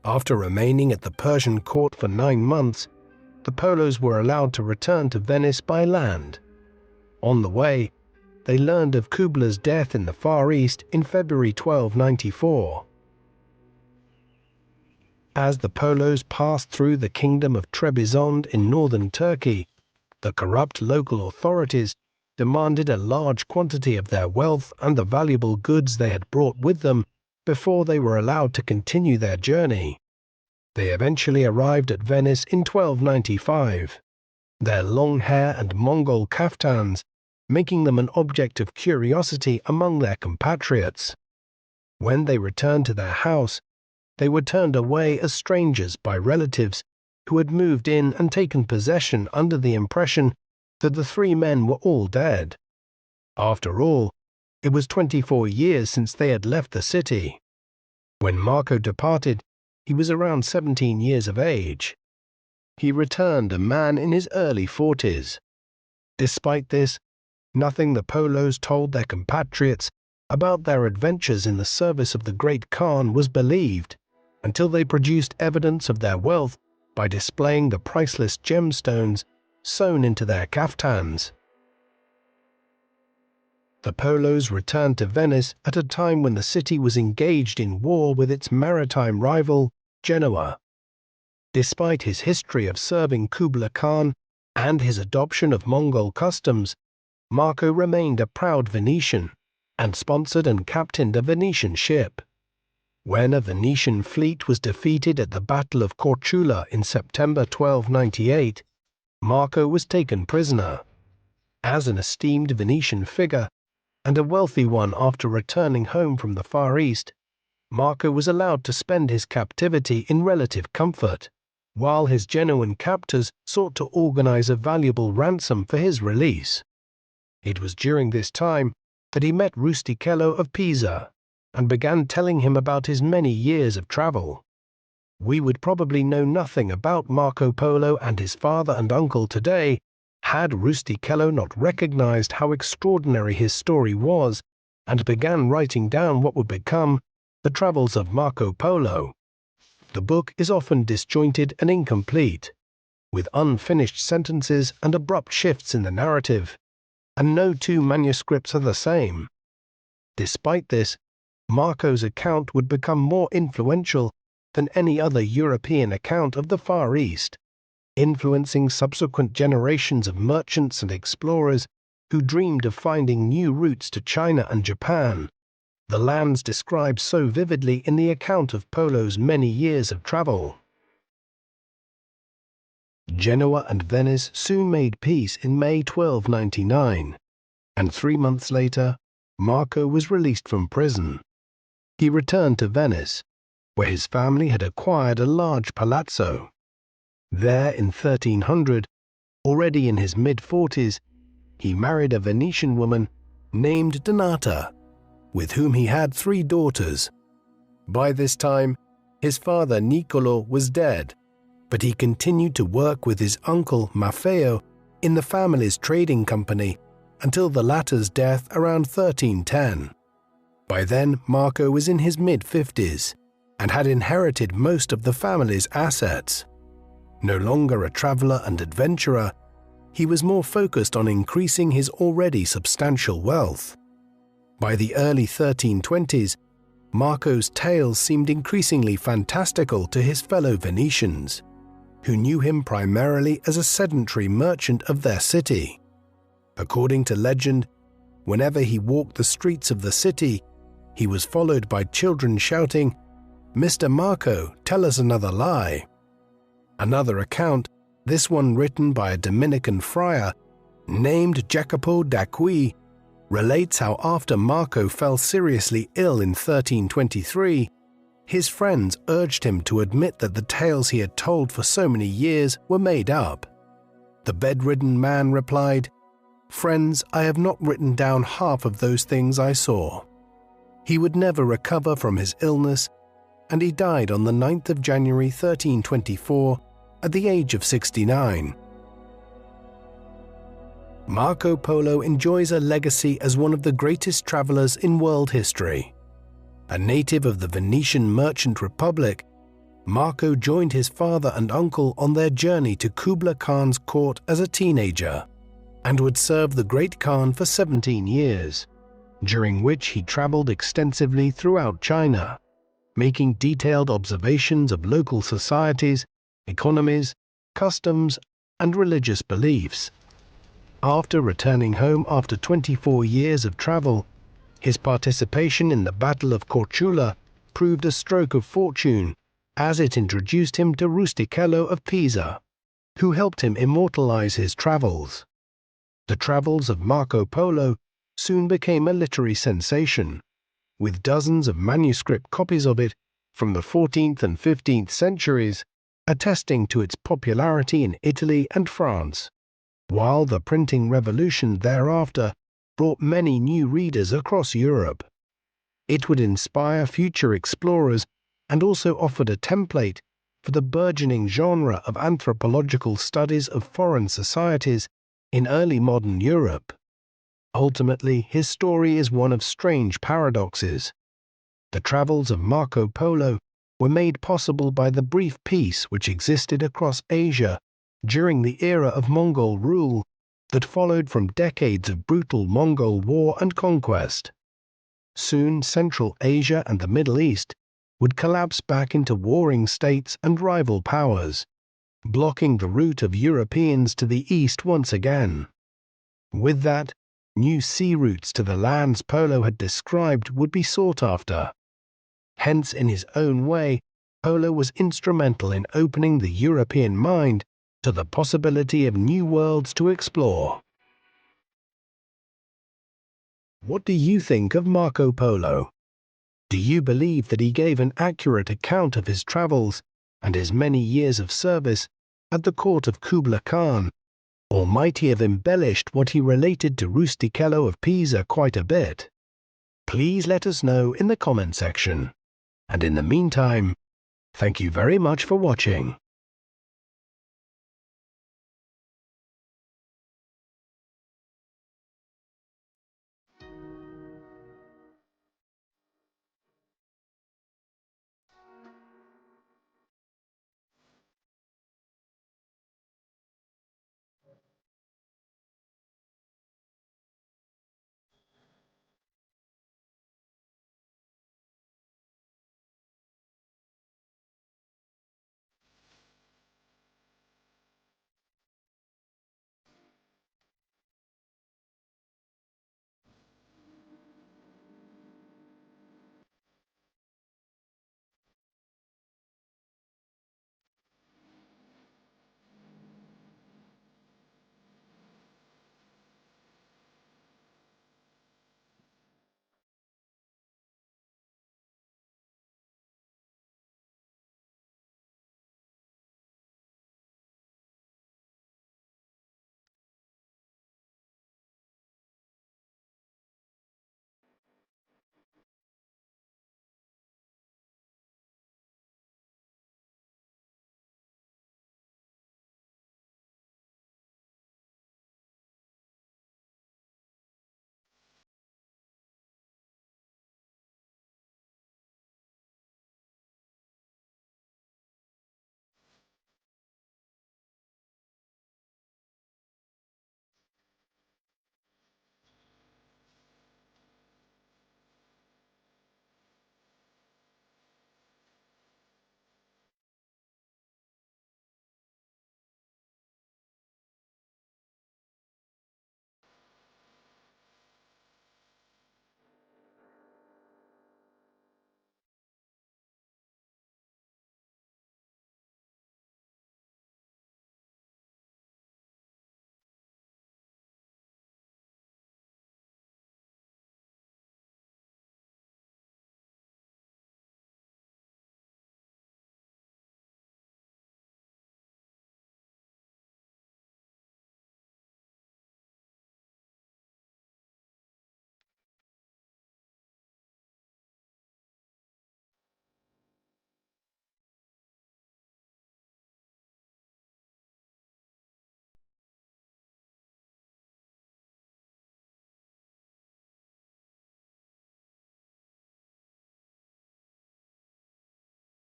After remaining at the Persian court for 9 months, the Polos were allowed to return to Venice by land. On the way, they learned of Kublai's death in the Far East in February 1294. As the Polos passed through the kingdom of Trebizond in northern Turkey, the corrupt local authorities demanded a large quantity of their wealth and the valuable goods they had brought with them before they were allowed to continue their journey. They eventually arrived at Venice in 1295, their long hair and Mongol kaftans making them an object of curiosity among their compatriots. When they returned to their house, they were turned away as strangers by relatives who had moved in and taken possession under the impression that the 3 men were all dead. After all, it was 24 years since they had left the city. When Marco departed, he was around 17 years of age. He returned a man in his early 40s. Despite this, nothing the Polos told their compatriots about their adventures in the service of the great Khan was believed, until they produced evidence of their wealth by displaying the priceless gemstones sewn into their kaftans. The Polos returned to Venice at a time when the city was engaged in war with its maritime rival, Genoa. Despite his history of serving Kublai Khan and his adoption of Mongol customs, Marco remained a proud Venetian and sponsored and captained a Venetian ship. When a Venetian fleet was defeated at the Battle of Korčula in September 1298, Marco was taken prisoner. As an esteemed Venetian figure, and a wealthy one after returning home from the Far East, Marco was allowed to spend his captivity in relative comfort, while his Genoan captors sought to organize a valuable ransom for his release. It was during this time that he met Rustichello of Pisa, and began telling him about his many years of travel. We would probably know nothing about Marco Polo and his father and uncle today had Rustichello not recognized how extraordinary his story was and began writing down what would become the Travels of Marco Polo. The book is often disjointed and incomplete, with unfinished sentences and abrupt shifts in the narrative. and no two manuscripts are the same. Despite this, Marco's account would become more influential than any other European account of the Far East, influencing subsequent generations of merchants and explorers who dreamed of finding new routes to China and Japan, the lands described so vividly in the account of Polo's many years of travel. Genoa and Venice soon made peace in May 1299, and 3 months later, Marco was released from prison. He returned to Venice, where his family had acquired a large palazzo. There in 1300, already in his mid-40s, he married a Venetian woman named Donata, with whom he had 3 daughters. By this time, his father Niccolo was dead, but he continued to work with his uncle Maffeo in the family's trading company until the latter's death around 1310. By then, Marco was in his mid-50s and had inherited most of the family's assets. No longer a traveler and adventurer, he was more focused on increasing his already substantial wealth. By the early 1320s, Marco's tales seemed increasingly fantastical to his fellow Venetians, who knew him primarily as a sedentary merchant of their city. According to legend, whenever he walked the streets of the city, he was followed by children shouting, "Mr. Marco, tell us another lie." Another account, this one written by a Dominican friar named Jacopo d'Acqui, relates how after Marco fell seriously ill in 1323, his friends urged him to admit that the tales he had told for so many years were made up. The bedridden man replied, "Friends, I have not written down half of those things I saw." He would never recover from his illness, and he died on the 9th of January 1324 at the age of 69. Marco Polo enjoys a legacy as one of the greatest travelers in world history. A native of the Venetian merchant republic, Marco joined his father and uncle on their journey to Kublai Khan's court as a teenager, and would serve the Great Khan for 17 years, during which he traveled extensively throughout China, making detailed observations of local societies, economies, customs, and religious beliefs. After returning home after 24 years of travel, his participation in the Battle of Korčula proved a stroke of fortune, as it introduced him to Rustichello of Pisa, who helped him immortalize his travels. The travels of Marco Polo soon became a literary sensation, with dozens of manuscript copies of it from the 14th and 15th centuries attesting to its popularity in Italy and France, while the printing revolution thereafter brought many new readers across Europe. It would inspire future explorers and also offered a template for the burgeoning genre of anthropological studies of foreign societies in early modern Europe. Ultimately, his story is one of strange paradoxes. The travels of Marco Polo were made possible by the brief peace which existed across Asia during the era of Mongol rule that followed from decades of brutal Mongol war and conquest. Soon, Central Asia and the Middle East would collapse back into warring states and rival powers, blocking the route of Europeans to the east once again. With that, new sea routes to the lands Polo had described would be sought after. Hence, in his own way, Polo was instrumental in opening the European mind to the possibility of new worlds to explore. What do you think of Marco Polo? Do you believe that he gave an accurate account of his travels and his many years of service at the court of Kublai Khan, or might he have embellished what he related to Rustichello of Pisa quite a bit? Please let us know in the comment section. And in the meantime, thank you very much for watching.